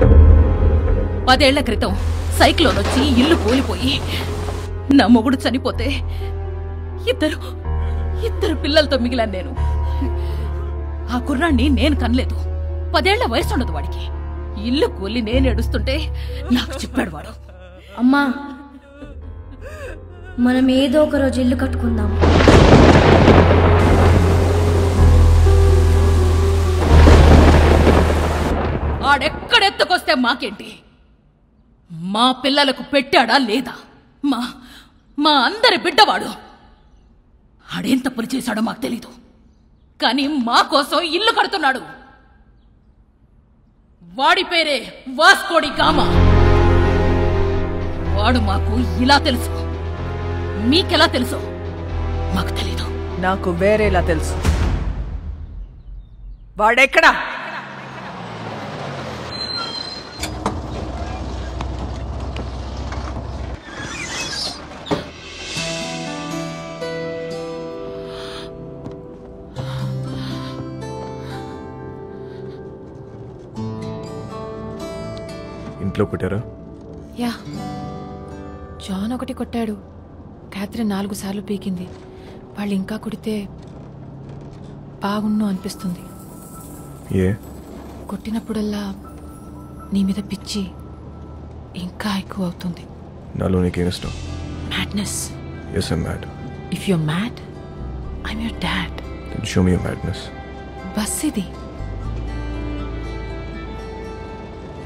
10 ఏళ్ల క్రితం సైక్లోన్ వచ్చి ఇల్లు కూలిపోయి నా మొగుడు చనిపోతే ఇద్దరు పిల్లలతో మిగిలాను నేను. ఆ కుర్రాన్ని నేను కనలేదు. 10 ఏళ్ల వయసు ఉండదు వాడికి. ఇల్లు కూలి నేను ఏడుస్తుంటే నాకు చెప్పాడు వాడు. అమ్మా, మనం ఏదో ఒక రోజు ఇల్లు కట్టుకుందాం. ఆడెక్కడెత్తుకొస్తే మాకేంటి? మా పిల్లలకు పెట్టాడా లేదా? మా అందరి బిడ్డవాడు. ఆడేం తప్పులు చేశాడో మాకు తెలీదు, కానీ మా కోసం ఇల్లు కడుతున్నాడు. వాడి పేరే వాస్కోడి గామా. వాడు మాకు ఇలా తెలుసు. మీకెలా తెలుసు? మాకు తెలీదు. నాకు వేరేలా తెలుసు. వాడెక్కడా? ఇంట్లో కొట్టారా? యా, జాన్ ఒకటి కొట్టాడు. క్యాథరిన్ 4 సార్లు పీకింది. వాళ్ళు ఇంకా కొడితే బాగున్ను అనిపిస్తుంది. ఏ? కొట్టినప్పుడల్లా నీ మీద పిచ్చి ఇంకా ఎక్కువ అవుతుంది. నాలో నీకేం ఇష్టం? Madness. Yes, I'm mad. If you're mad, I'm your dad. Then show me your madness. Bus ఇది.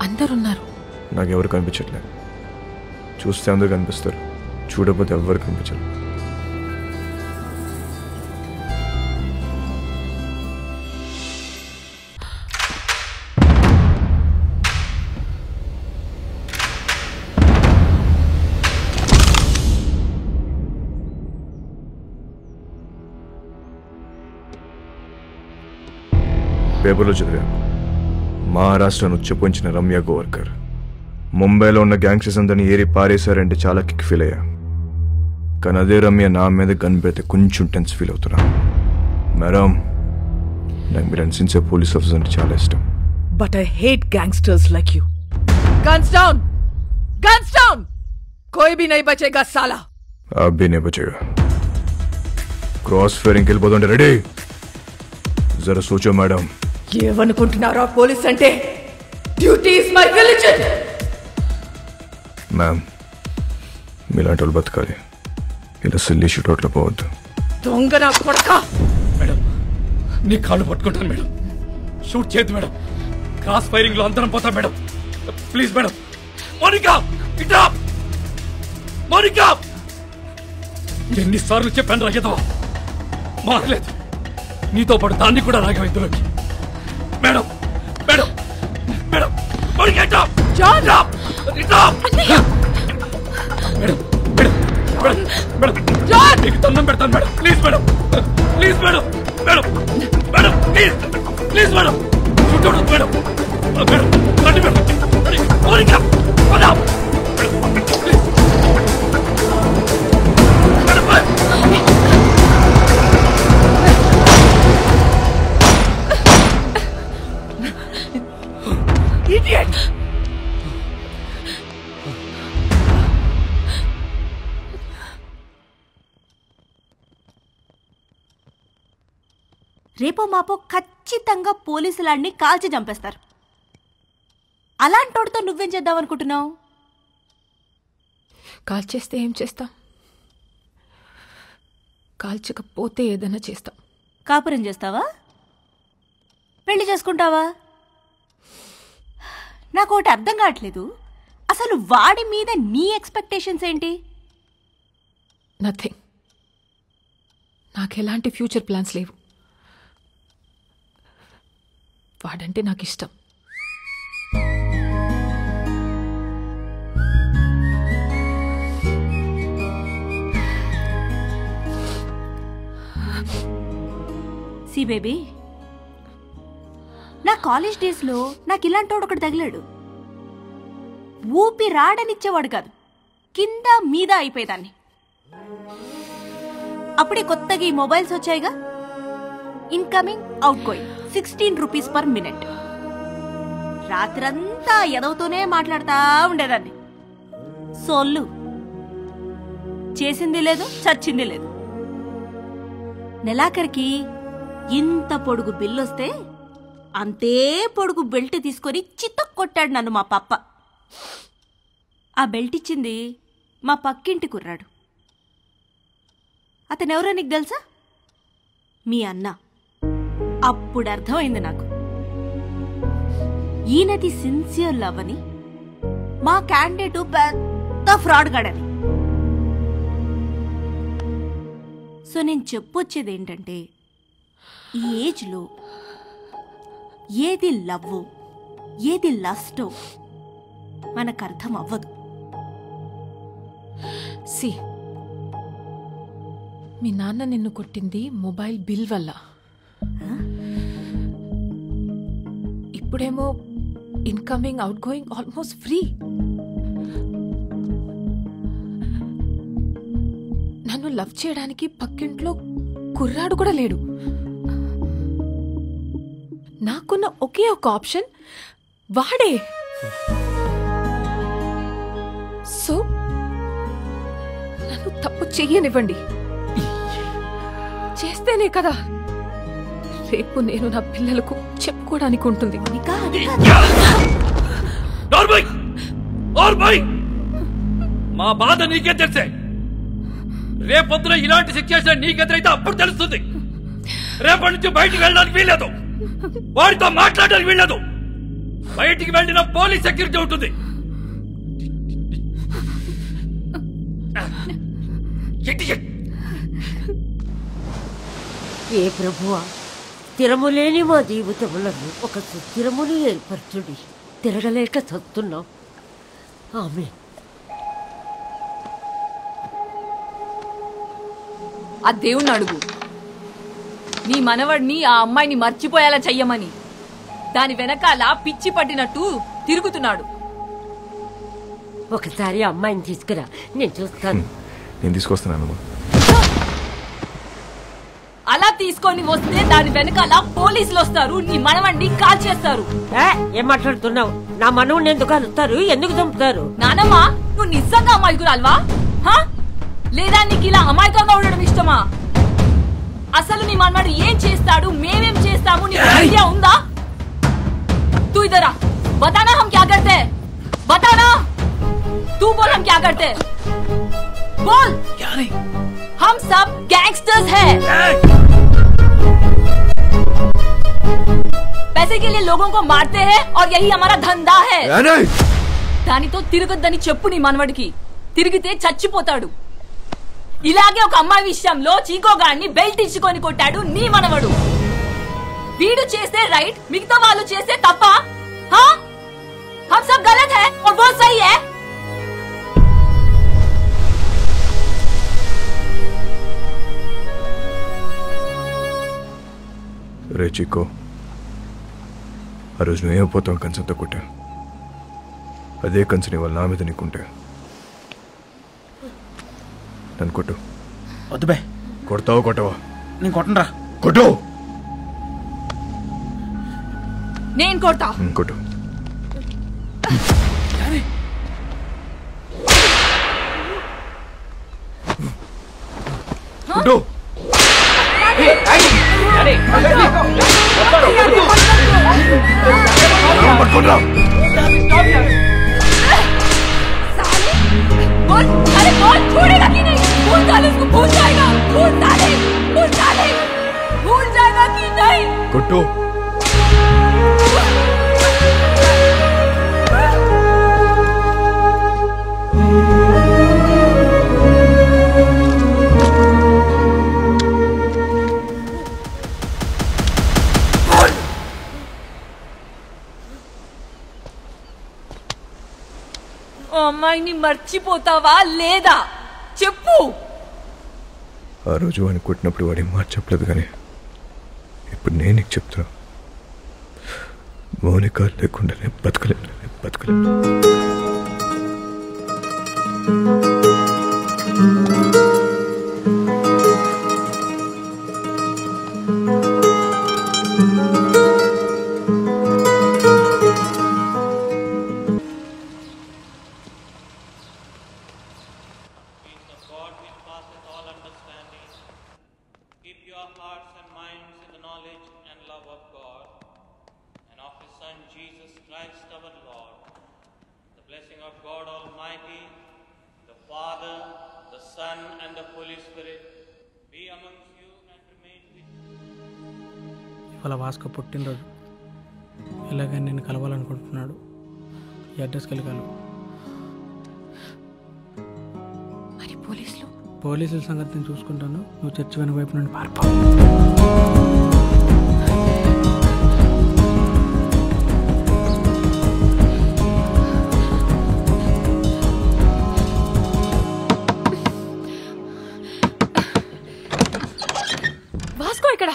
అందరున్నారు. నాకెవరు కనిపించట్లేదు. చూస్తే అందరు కనిపిస్తారు, చూడకపోతే ఎవరు కనిపించరు. పేపర్లో చదివా. మహారాష్ట్రను ఉచ్చపోంచిన రమ్య గోవర్కర్ ముంబైలో ఉన్న గ్యాంగ్స్టర్స్ అందరినీ ఏరి పారేశారంటే చాలా కిక్ ఫీల్ అయ్యా. కానీ అదే రమ్య నా మీద గన్ పెడితే కొంచెం టెన్స్ ఫీల్ అవుతున్నా. మేడం, నాకు మీరు అనిసించే పోలీస్ ఆఫీసర్ అంటే చాలా ఇష్టం. But I hate gangsters like you. Guns down! Guns down! कोई भी नहीं बचेगा साला. आप भी नहीं बचेगा. क्रॉस फायरिंग के लिए बोलते रेडी. जरा सोचो मैडम. ఏమనుకుంటున్నారా పోలీస్ అంటే? Duty is my religion. Ma'am, మీలాంటి వాళ్ళు బతకాలి, ఇలా సిల్లీ షూట్అవుట్లో పోవద్దు. దొంగ నా కొడక. మేడం, నీ కాళ్ళు పట్టుకుంటాను మేడం. షూట్ చేయద్దు మేడం. క్రాస్ ఫైరింగ్ లో అందరం పోతాం మేడం. Please madam. మోనికా, ఇట్రా. మోనికా, ఎన్నిసార్లు చెప్పాను రాగేదో మారలేదు. నీతో పాటు దాన్ని కూడా రాగం ఇందులోకి. మేడం, మేడం, మేడం, మోనికా ఇట్రా. జాన్, ఇట్రా. Madam, madam, madam, madam, John, నీకు దండం పెడతాను madam. Please madam, please madam, madam, madam, please, please madam. చూడదు మేడం, మేడం, రండి మేడం. మోనికా, పదాం. Idiot! రేపో మాపో ఖచ్చితంగా పోలీసులాన్ని కాల్చి చంపేస్తారు. అలాంటోడితో నువ్వేం చేద్దాం అనుకుంటున్నావు? కాల్చేస్తే ఏం చేస్తాం? కాల్చకపోతే ఏదైనా చేస్తాం. కాపురం చేస్తావా? పెళ్లి చేసుకుంటావా? నాకు ఒకటి అర్థం కావట్లేదు. అసలు వాడి మీద నీ ఎక్స్పెక్టేషన్స్ ఏంటి? నథింగ్. నాకు ఎలాంటి ఫ్యూచర్ ప్లాన్స్ లేవు. వాడంటే నాకు ఇష్టం. సి బేబీ, నా కాలేజ్ డేస్లో నాకు ఇలాంటోడు ఒకటి తగిలాడు. ఊపి రాడనిచ్చేవాడు కాదు, కింద మీద అయిపోయేదాన్ని. అప్పుడే కొత్తగా ఈ మొబైల్స్ వచ్చాయిగా, incoming outgoing 16 rupees per minute. రాత్రంతా ఎదవుతూనే మాట్లాడుతూ ఉండేదాన్ని. సోళ్ళు చేసింది లేదు, చచ్చింది లేదు. నెలాఖరికి ఇంత పొడుగు బిల్లొస్తే అంతే పొడుగు బెల్ట్ తీసుకొని చితక్ కొట్టాడు నన్ను మా పప్ప. ఆ బెల్ట్ ఇచ్చింది మా పక్కింటి కుర్రాడు. అతనెవరో నీకు తెలుసా? మీ అన్న. అప్పుడు అర్థమైంది నాకు, ఈయనది సిన్సియర్ లవ్ అని, మా క్యాండిడేట్ పెద్ద ఫ్రాడ్ గాడని. సో నేను చెప్పొచ్చేది ఏంటంటే, ఈ ఏజ్లో ఏది లవ్ ఏది లస్టో మనకు అర్థం అవ్వదు. సి, మీ నాన్న నిన్ను కొట్టింది మొబైల్ బిల్ వల్ల. ఇప్పుడేమో incoming out going almost free. నన్ను లవ్ చేయడానికి పక్కింట్లో కుర్రాడు కూడా లేడు. నాకున్న ఒకే ఒక ఆప్షన్ వాడే. సో నన్ను తప్పు చెయ్యనివ్వండి. చేస్తేనే కదా రేపు నేను నా పిల్లలకు చెప్పుకోవడానికి ఉంటుంది. మా బాధ నీకే తెలిసే. రేపొద్దున ఇలాంటి సిచ్యువేషన్ నీకెదురైతే అప్పుడు తెలుస్తుంది. రేపటి నుంచి బయటికి వెళ్ళడానికి వీల్లేదు, వాడితో మాట్లాడడానికి వీల్లేదు. బయటికి వెళ్ళిన పోలీస్ సెక్యూరిటీ ఉంటుంది. ఏ ప్రభువా, స్థిరము లేని మా జీవితములను ఒక సుస్థిరముని ఏర్పరచుడి. తిరగలేక చస్తున్నాం. ఆమె ఆ దేవుణ్ణి అడుగు, నీ మనవడిని ఆ అమ్మాయిని మర్చిపోయేలా చెయ్యమని. దాని వెనకాల పిచ్చి పట్టినట్టు తిరుగుతున్నాడు. ఒకసారి అమ్మాయిని తీసుకురా, నేను చూస్తాను. నేను తీసుకొస్తున్నాను. అలా తీసుకొని వస్తే దాని వెనకాల పోలీసులు వస్తారు, నీ మనవణ్ణి కాల్ చేస్తారు. ఏం మాట్లాడుతున్నావు? నా మనవుని ఎందుకు కలుస్తారు? ఎందుకు చంపుతారు? నానమ్మ, నువ్వు నిజంగా అమాయకురాల్వా? లేదా నీకు ఇలా అమాయకంగా ఉండడం ఇష్టమా? అసలు నీ మనవాడు ఏం చేస్తాడు, మేమేం చేస్తాము, నీకు ఐడియా ఉందా? तू इधर आ, बताना हम क्या करते हैं, बताना. तू बोल हम क्या करते हैं, बोल. क्या नहीं, हम सब गैंगस्टर्स हैं. पैसे के लिए लोगों को मारते हैं और यही हमारा धंधा है. దానితో తిరగొద్దని చెప్పు నీ మనవడికి. తిరిగితే చచ్చిపోతాడు. ఇలాగే ఒక అమ్మాయి విషయంలో చీకోగాడిని బెల్ట్ ఇచ్చుకొని కొట్టాడు నీ మనవడు. వీడు చేస్తే రైట్, మిగతా వాళ్ళు చేస్తే తప్ప? हम सब गलत है और वो सही है. రే చిక్కో, ఆ రోజు నువ్వేమైపోతావు కంచంతో కొట్టా. అదే కంచని వాళ్ళు నా మీద నీకుంటే నన్ను కొట్టు. వద్దు బే. కొడతావా కొట్టవా? నేను కొట్టనురా. కొట్టు. నేను కొడతా. కొట్టు. కొట్టు. పట్టుకోండి. अरे बोल, छोड़ेगा कि नहीं? भूल जाए, उसको भूल जाएगा. भूल जाएगा कि नहीं? కొట్టు. అమ్మాయిని మర్చిపోతావా లేదా చెప్పు. ఆ రోజు వాడిని కొట్టినప్పుడు వాడి మాట చెప్పలేదు, కానీ ఇప్పుడు నేను నీకు చెప్తున్నా. మౌనిక లేకుండా నేను బతకలేను. ఇవాళ వాస్కో పుట్టినరోజు. ఇలాగని నేను కలవాలనుకుంటున్నాడు. ఈ అడ్రస్కి వెళ్ళి కలవు. మరి పోలీసుల సంగతి నేను చూసుకుంటాను. నువ్వు చర్చి వెనుక వైపు నుండి పారిపో. వాస్కో ఇక్కడ.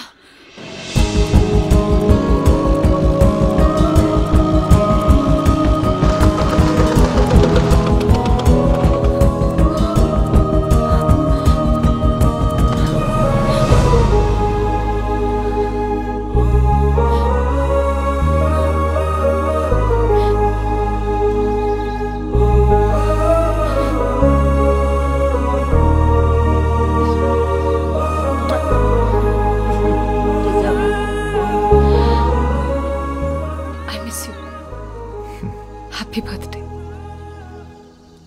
Happy birthday.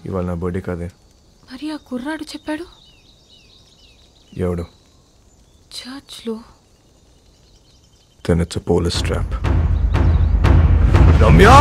ఇవాళ నా బర్త్డే కాదే. మరి ఆ కుర్రాడు చెప్పాడు. ఎవడు? చర్చ్లో. Then it's a police trap. Ramya!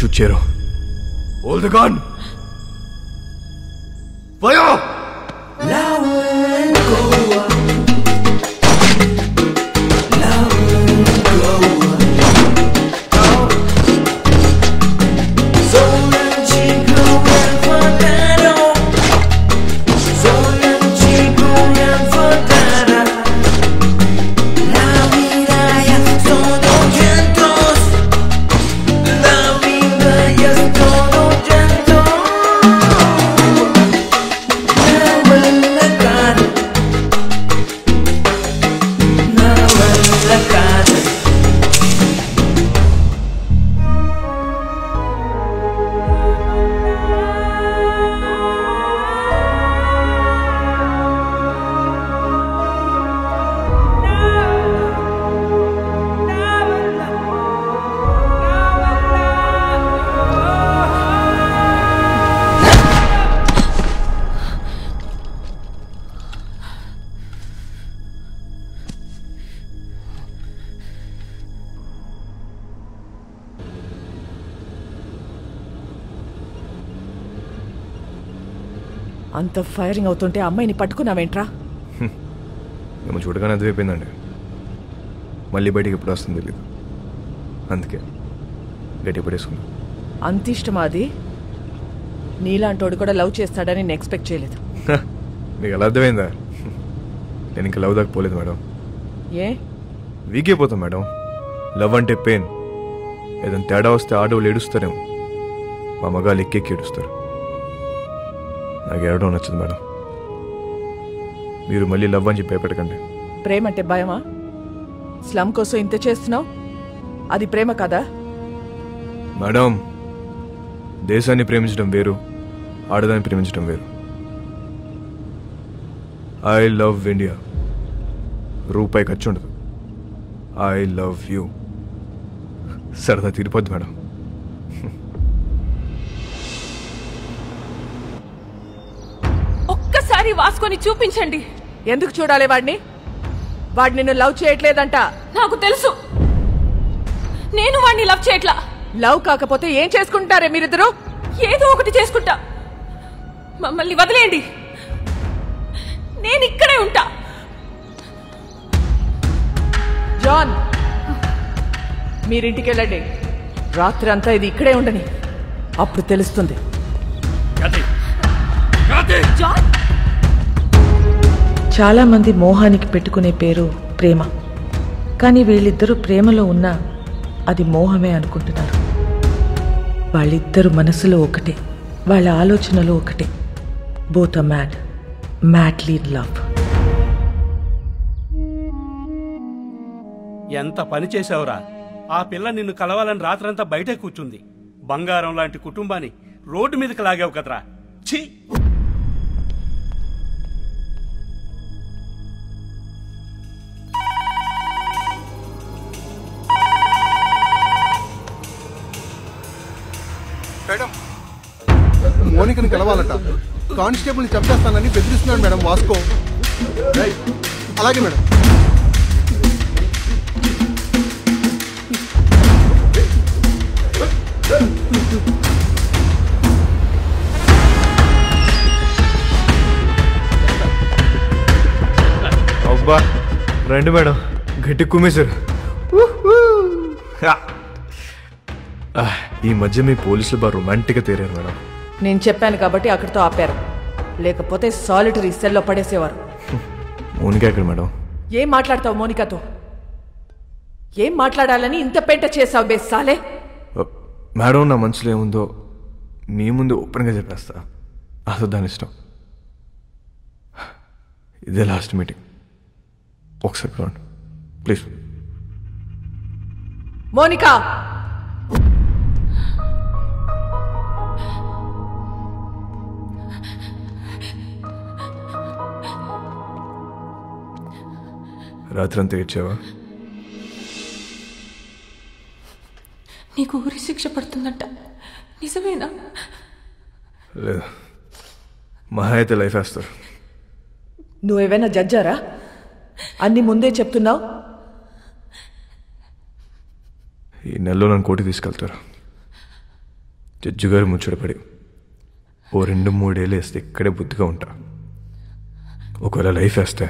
Shoot చేయరు. Hold the gun. ఫైర్. అంత ఫైరింగ్ అవుతుంటే అమ్మాయిని పట్టుకున్నావేంట్రా? మేము చూడగానే అర్థమైపోయిందండి. మళ్ళీ బయటికి ఎప్పుడు వస్తుంది తెలీదు. అందుకే గట్టి పడేసుకున్నాం. అంత ఇష్టమా అది? నీలాంటోడు కూడా లవ్ చేస్తాడని నేను ఎక్స్పెక్ట్ చేయలేదు. మీకు ఎలా అర్థమైందా? నేను ఇంకా లవ్ దాకా పోలేదు మేడం. ఏ వీక్ అయిపోతాం మేడం. లవ్ అంటే పెయిన్. ఏదైనా తేడా వస్తే ఆడవాళ్ళు ఏడుస్తారేమో, మా మగాళ్ళు ఎక్కెక్కి ఏడుస్తారు. నాకు ఏడవడం నచ్చదు మేడం. మీరు మళ్ళీ లవ్ అని చెప్పి భయపెట్టకండి. ప్రేమ అంటే భయమా? స్లమ్ కోసం ఇంత చేస్తున్నావు, అది ప్రేమ కదా? మేడం, దేశాన్ని ప్రేమించడం వేరు, ఆడదాన్ని ప్రేమించడం వేరు. I love India. రూపాయి ఖర్చు ఉండదు. I love you. సరదా తీరిపోద్ది మేడం. ఒక్కసారి వాసుకొని చూపించండి. ఎందుకు చూడాలి వాడిని? వాడు నిన్ను లవ్ చేయట్లేదంట. నాకు తెలుసు. నేను వాడిని లవ్ చేయట్లా. లవ్ కాకపోతే ఏం చేసుకుంటారే మీరిద్దరు? ఏదో ఒకటి చేసుకుంటా. మమ్మల్ని వదిలేయండి. నేను ఇక్కడే ఉంటా. జాన్, మీరింటికి వెళ్ళండి. రాత్రి అంతా ఇది ఇక్కడే ఉండని, అప్పుడు తెలుస్తుంది. చాలా మంది మోహానికి పెట్టుకునే పేరు ప్రేమ. కానీ వీళ్ళిద్దరూ ప్రేమలో ఉన్నా అది మోహమే అనుకుంటున్నారు. వాళ్ళిద్దరు మనసులో ఒకటే, వాళ్ళ ఆలోచనలు ఒకటే. Both are mad, madly in love. ఎంత పని చేసావురా? ఆ పిల్ల నిన్ను కలవాలని రాత్రంతా బయటే కూర్చుంది. బంగారం లాంటి కుటుంబాన్ని రోడ్డు మీదకి లాగావు కదరా. ఛీ! మేడం, మోనికని కలవాలట. కానిస్టేబుల్ని చంపేస్తానని బెదిరిస్తున్నాడు మేడం వాస్కో. అలాగే మేడం. అబ్బా రండి మేడం, గట్టి కుమ్మేశారు. ఈ మధ్య మీ పోలీసులు బాగా రొమాంటిక్గా తేరారు మేడం. నేను చెప్పాను కాబట్టి అక్కడితో ఆపారు, లేకపోతే సాలిటరీ సెల్లో పడేసేవారు. మోనిక ఎక్కడ మేడం? ఏం మాట్లాడతావు మోనికతో? ఏం మాట్లాడాలని ఇంత పెంట చేసావు బేసాలే? మేడం, నా మనసులో ఏముందో మీ ముందు ఓపెన్గా చెప్పేస్తా. అసలు దాని ఇష్టం. ఇదే లాస్ట్ మీటింగ్. ఒకసారి చూడండి ప్లీజ్. మోనికా, రాత్రంతా ఏడ్చావా? నీకు ఊరి శిక్ష పడుతుందంట, నిజమేనా? లేదు, మహా అయితే లైఫ్ వేస్తారు. నువ్వేమైనా జడ్జారా? అన్ని ముందే చెప్తున్నావు. ఈ నెలలో నన్ను కోర్టుకి తీసుకెళ్తారు. జడ్జి గారు ముచ్చటపడి ఓ 2-3 ఏళ్ళు వేస్తే ఇక్కడే బుద్ధిగా ఉంటా. ఒకవేళ లైఫ్ వేస్తే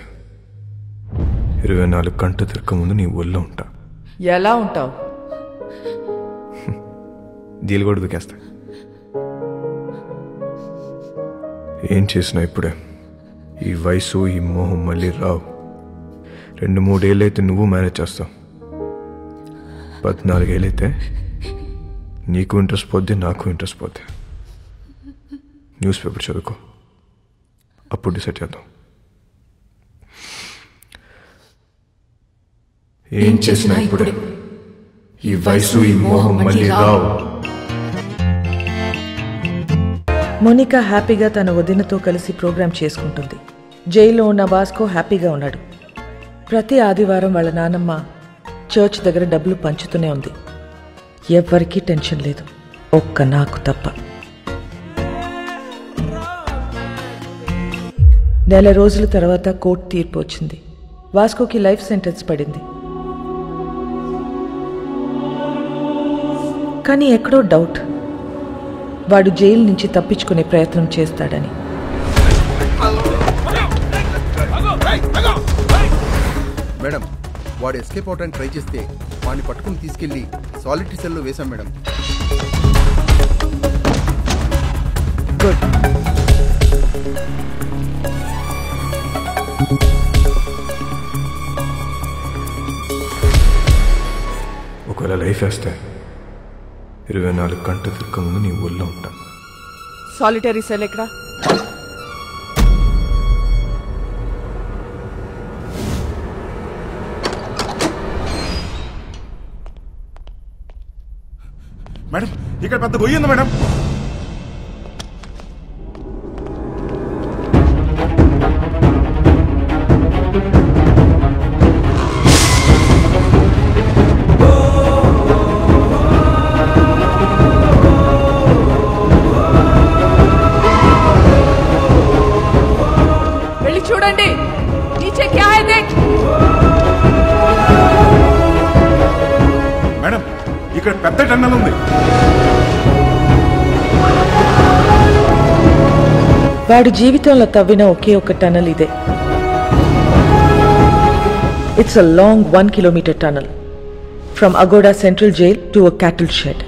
24 గంటలు తిరగకముందు నీ ఊళ్ళో ఉంటా. ఎలా ఉంటావు? దీలు కూడా దుకేస్తా. ఏం చేసినా ఇప్పుడే ఈ వయసు ఈ మోహం మళ్ళీ రావు. 2-3 ఏళ్ళు అయితే నువ్వు మేనేజ్ చేస్తావు. 14 ఏళ్ళు అయితే నీకు ఇంట్రెస్ట్ పోద్ది, నాకు ఇంట్రెస్ట్ పోద్ది. న్యూస్ పేపర్ చదువుకో, అప్పుడు డిసైడ్ చేద్దాం. ఏం చేసినా ఇప్పుడే ఈ వయసు ఈ మోహం మళ్ళీ రావు. మోనికా హ్యాపీగా తన వదినతో కలిసి ప్రోగ్రాం చేసుకుంటుంది. జైల్లో ఉన్న వాస్కో హ్యాపీగా ఉన్నాడు. ప్రతి ఆదివారం వాళ్ళ నానమ్మ చర్చ్ దగ్గర డబ్బులు పంచుతూనే ఉంది. ఎవ్వరికీ టెన్షన్ లేదు, ఒక్క నాకు తప్ప. నెల రోజుల తర్వాత కోర్టు తీర్పు వచ్చింది. వాస్కోకి లైఫ్ సెంటెన్స్ పడింది. కానీ ఎక్కడో డౌట్, వాడు జైలు నుంచి తప్పించుకునే ప్రయత్నం చేస్తాడని. మేడం, వాడు ఎస్కేప్ అవడానికి ట్రై చేస్తే వాడిని పట్టుకుని తీసుకెళ్లి సాలిటరీ సెల్లో వేశాం మేడం. గుడ్. ఒకవేళ లైఫ్ వేస్తే 24 గంటలు తిరగకముందు నీ ఊళ్ళో ఉంటా. సాలిటరీ సెల్ ఎక్కడా? మేడం, ఇక్కడ పెద్ద గొయ్యి ఉంది మేడం. వెళ్ళి చూడండి. నీచే క్యా హై దేఖ్. మేడం, ఇక్కడ పెద్ద టన్నల్ ఉంది. వాడు జీవితంలో తవ్విన ఒకే ఒక టనల్ ఇదే. It's a long 1 kilometer tunnel from Aguada central jail to a cattle shed.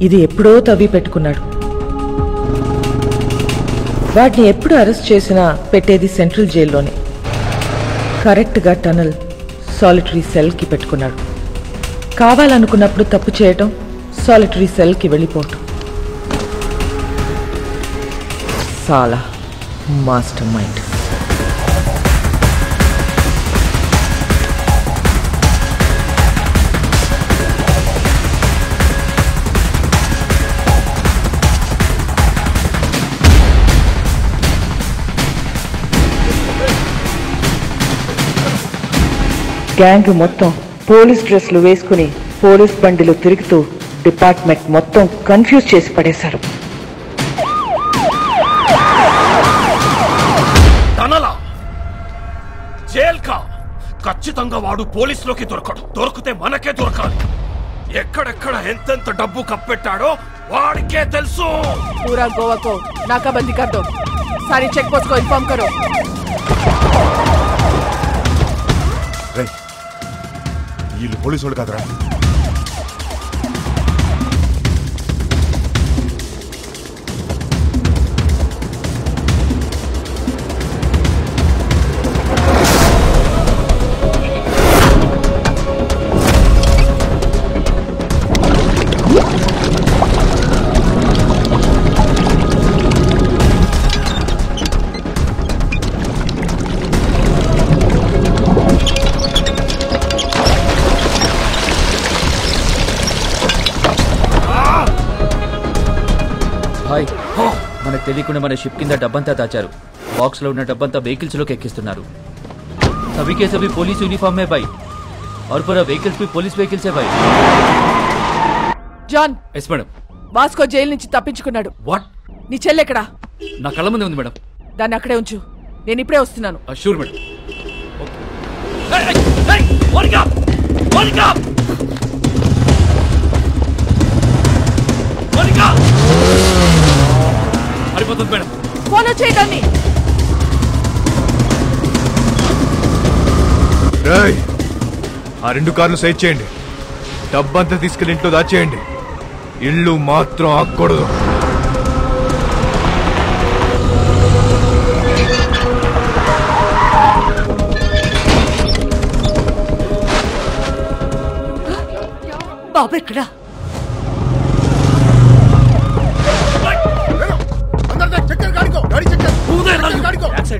ఇది ఎప్పుడో తవ్వి పెట్టుకున్నాడు. వాటిని ఎప్పుడు అరెస్ట్ చేసినా పెట్టేది సెంట్రల్ జైల్లోనే. కరెక్ట్గా టనల్ సాలిటరీ సెల్కి పెట్టుకున్నాడు. కావాలనుకున్నప్పుడు తప్పు చేయటం, సాలిటరీ సెల్కి వెళ్ళిపోవటం. సాలా మాస్టర్ మైండ్. గ్యాంగ్ మొత్తం పోలీస్ డ్రెస్లు వేసుకుని పోలీస్ బండిలో తిరుగుతూ డిపార్ట్మెంట్ మొత్తం కన్ఫ్యూజ్ చేసి పడేశారు. జైల్కా ఖచ్చితంగా వాడు పోలీసులోకి దొరకడు. దొరికితే మనకే దొరకాలి. ఎక్కడెక్కడ ఎంతెంత డబ్బు కప్పెట్టాడో వాడికే తెలుసు. पूरा गोवा को नाकाबंदी कर दो. सारी चेक पोस्ट को इन्फॉर्म करो. వీళ్ళు పోలీసు వాళ్ళు కాదురా. హాయ్, మనకు తెలియకుండా మన షిప్ కింద డబ్బంతా దాచారు. బాక్స్ లో ఉన్న డబ్బంతా వెహికల్స్ లోకి ఎక్కిస్తున్నారు. सभी के सभी पुलिस यूनिफॉर्म में भाई, और पूरा व्हीकल्स भी पुलिस व्हीकल्स है भाई. John, yes madam. Vasco jail నుంచి తప్పించుకున్నాడు. వాట్? నీ చెల్లెక్కడా? నా కళ్ళ ముందే ఉంది మేడం. దాన్ని అక్కడే ఉంచు, నేను ఇప్పుడే వస్తున్నాను. Sure madam. పారిపోతుంది మేడం. ఫాలో చేయడాన్ని. ఆ 2 కార్లు సైడ్ చేయండి. డబ్బంతా తీసుకెళ్ళి ఇంట్లో దాచేయండి. ఇల్లు మాత్రం ఆగకూడదు. బాబు ఎక్కడా?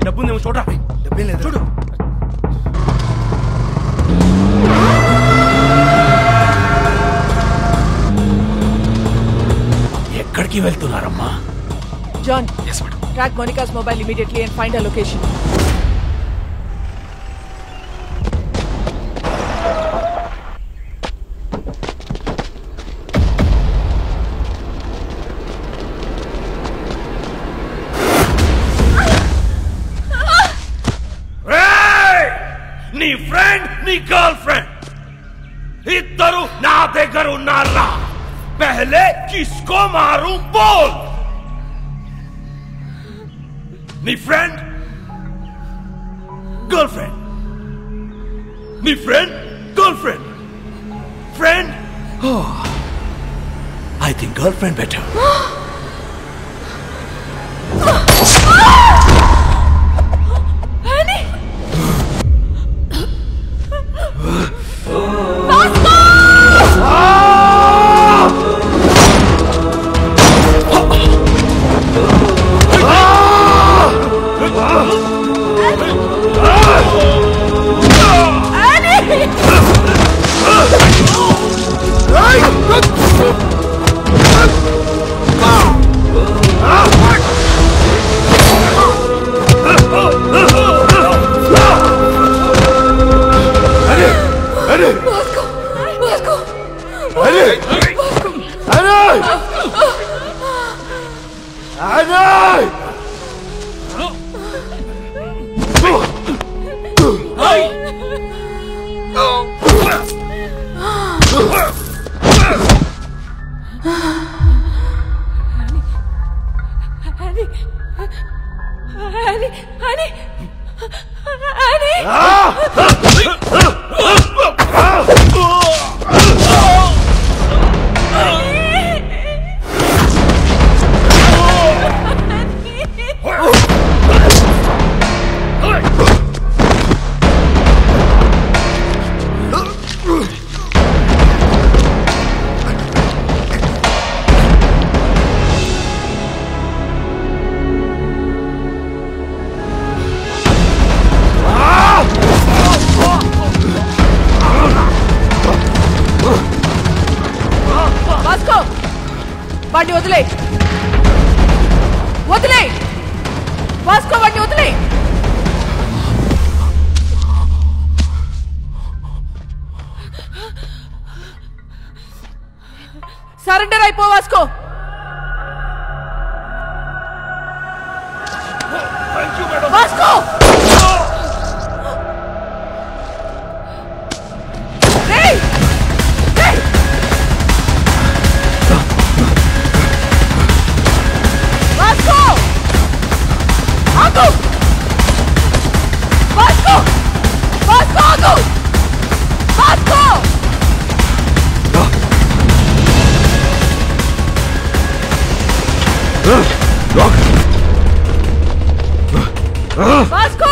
డబ్బు ఉందేమో చూడ. డబ్బేం లేదు చూడు. ఎక్కడికి వెళ్తున్నారమ్మా? John, track Monica's mobile immediately and find a location. నీ ఫ్రెండ్ నీ గర్ల్ ఫ్రెండ్ ఇద్దరు నా దగ్గర ఉన్నారా? పహలే కిస్కో మారు బోల్. నీ ఫ్రెండ్ గర్ల్ ఫ్రెండ్, నీ friend girlfriend, friend. I think girlfriend better. వాడిని వదిలే, వదిలే వాస్కో, వాడిని వదిలే. సరెండర్ అయిపో Vasco. Vasco Vasco!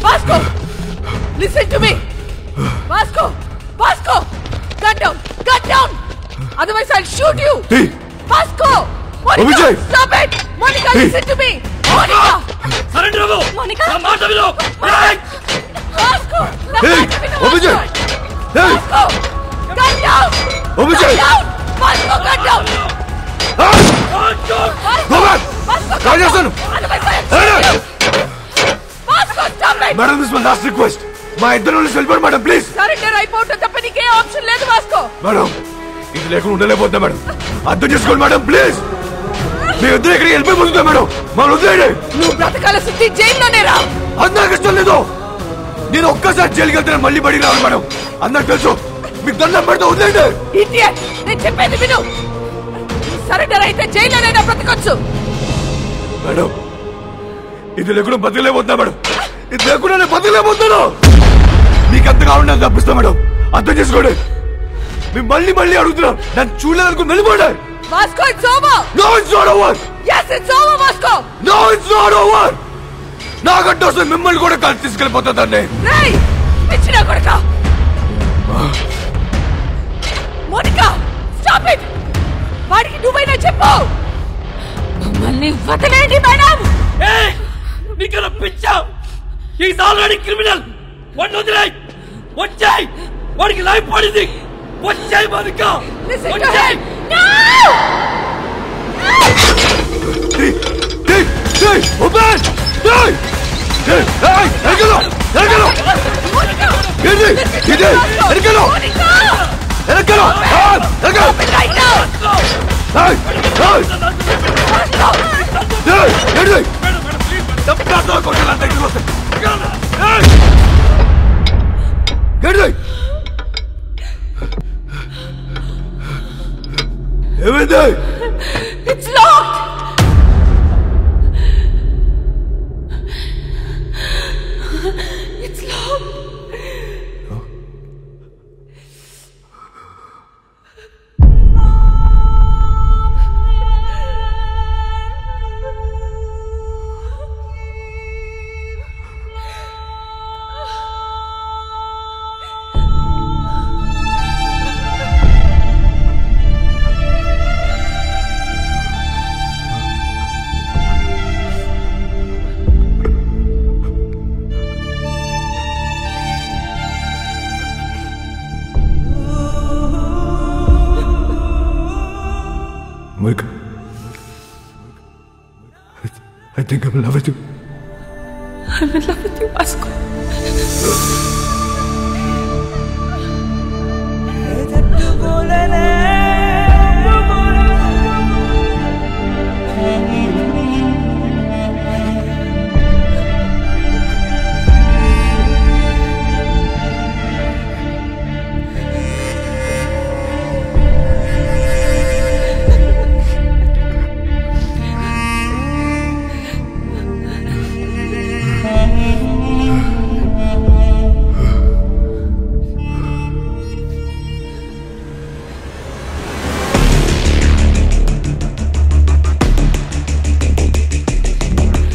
Vasco! Listen to me! Vasco! Vasco! Cut down! Cut down! Otherwise I'll shoot you! Hey! Vasco! Monica! Vijay! Stop it! Monica, Hey! listen to me! Monica! Surrender avo! Monica! Na maata vilo! Vasco! Na Hey! maata vilo! Vijay! Hey! Vasco! Cut down! Vijay! Cut down! Vasco, cut down! Go back! Vasco, cut Rajasan! down! Otherwise I'll shoot you! Vasco, stop it! Madam, this is my last request. మా ఇద్దరు వెళ్ళిపోండి madam, please. Surrender అయిపోవటం తప్ప నీకే option లేదు Vasco. Madam, ఇది లేకుండా ఉండలేకపోతున్నా madam. అర్థం చేసుకోండి మేడం, ప్లీజ్. మీ ఇద్దరు ఎక్కడికి వెళ్ళిపోతుందా మేడం? మమ్మల్ని వదిలేయండి. నువ్వు బ్రతకాల శుద్ధి జైల్లోనే రా. అందరికి ఇష్టం లేదు. నేను ఒక్కసారి జైలుకి వెళ్తే మళ్ళీ బడికి రావాలి మేడం. అందరికి తెలుసు. మీకు దండం పెడితే వదిలేయండి. ఇడియట్, నేను చెప్పేది విను. సరెండర్ అయితే జైల్లోనైనా బ్రతకొచ్చు. మేడం ఇది లేకుండా బతకలేకపోతున్నా మేడం, ఇది లేకుండా నేను బతకలేకపోతున్నాను. మీకు ఎంత కావాలని తప్పిస్తా మేడం, అర్థం చేసుకోండి. మేము మళ్ళీ మళ్ళీ అడుగుతున్నాం, నన్ను చూడలేదనుకుని వెళ్ళిపోండి. Vasco, it's over. No, it's not over. Yes, it's over, Vasco. No, it's not over. నాకంటే వస్తే మిమ్మల్ని కూడా కలిసి తీసుకెళ్ళిపోతుందండి. రేయ్, పిచ్చిన కొడుకా. Monica, stop it. వాడికి నువ్వైనా చెప్పు. మమ్మల్ని వదిలేండి మేడం. నీకన్నా పిచ్చా? Is already criminal. వాడిని వదిలేయ్. వచ్చాయి, వాడికి లైఫ్ పడింది. వచ్చాయి మోనికా, వచ్చాయి. Open! Hey! Hey! Hey! Ergelo! Ergelo! Gidi! Gidi! Ergelo! Ergelo! Ergelo! Hey! Hey! Hey! Gidi! Tappato con la tecnologia. Hey! Gidi! Everything! It's locked. It's locked. Monica, I think I'm in love with you. I'm in love with you, Vasco.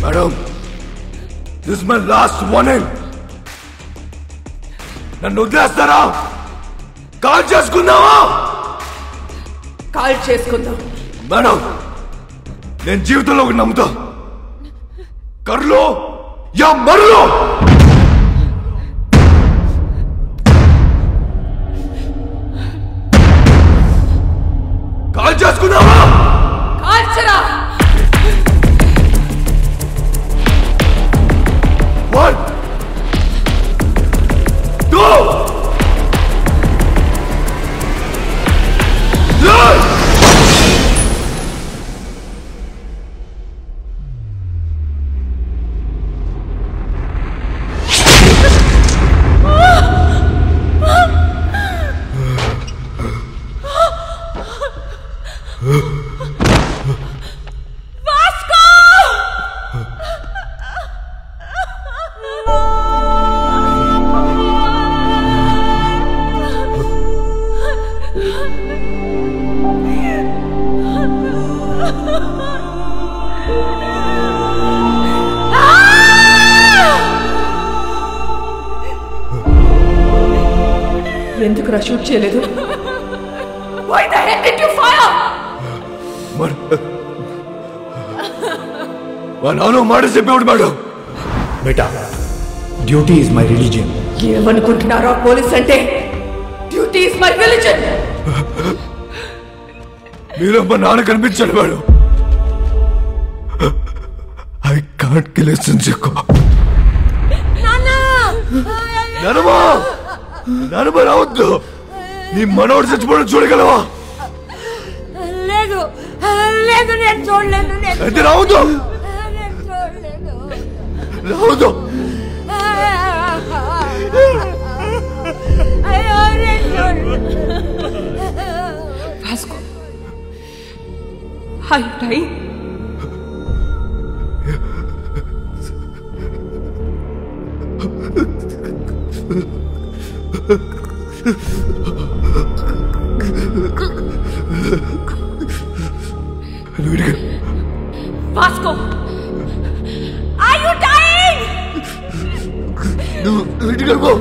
Madam, this is my last warning. నన్ను వదిలేస్తారా? Call చేసుకుందామా? Call చేసుకుందాం. Madam, నేను జీవితంలో ఒకటి నమ్ముతా. కర్లో yeah మర్లో. Call చేసుకుందామా? కాల్చరా. One, two, three. ఎందుకురా షూట్ చేయలేదు? Why the hell did you fire? నాన్న మాట చెప్పేవాడు మేడం. బేటా, డ్యూటీ ఈజ్ మై రిలీజియన్. ఏమనుకుంటున్నారా పోలీస్ అంటే? Duty is my religion. మీరు మా నాన్న కనిపించాడు madam. I can't kill his sincere. నానమ్మా, నానమ్మ రావద్దు. నీ మనోడు చచ్చిపోవడం చూడగలవా? లేదు లేదు, నేను చూడలేదు. అయితే రావద్దు, రావద్దు. అయ్యో, నేను చూడలేదు. Vasco, are you dying? Vasco! Are you dying? నువ్వు ఇంటికి వెళ్ళిపో.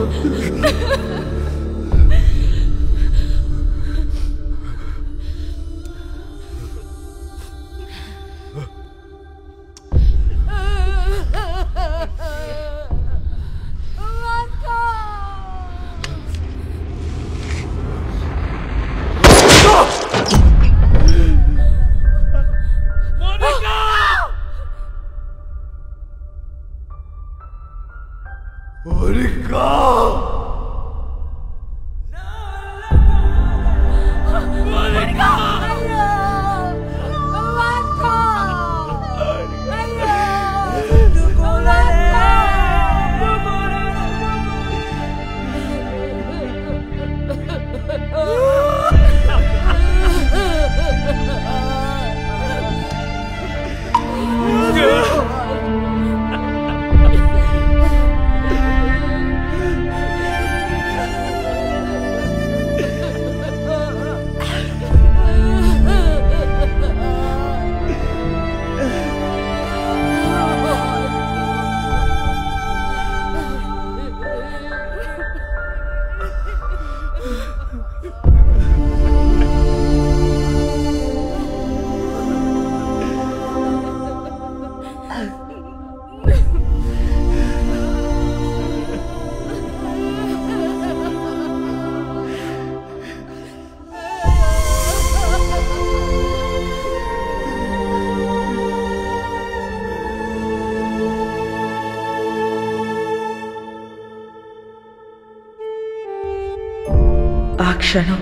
ఆ క్షణం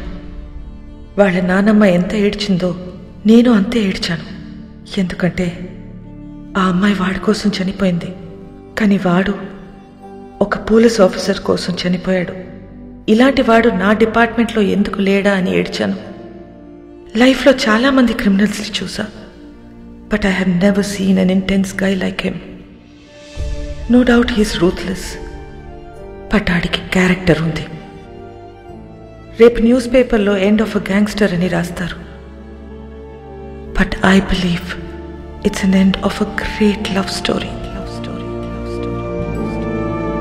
వాళ్ళ నానమ్మ ఎంత ఏడ్చిందో నేను అంతే ఏడ్చాను. ఎందుకంటే ఆ అమ్మాయి వాడి కోసం చనిపోయింది, కానీ వాడు ఒక పోలీస్ ఆఫీసర్ కోసం చనిపోయాడు. ఇలాంటి వాడు నా డిపార్ట్మెంట్లో ఎందుకు లేడా అని ఏడ్చాను. లైఫ్లో చాలామంది క్రిమినల్స్ని చూసా, but I have never seen an intense guy like him. No doubt he's ruthless, but ఆడికి క్యారెక్టర్ ఉంది. రేపు న్యూస్ పేపర్లో ఎండ్ ఆఫ్ అ గ్యాంగ్స్టర్ అని రాస్తారు, but I believe it's an end of a great love story.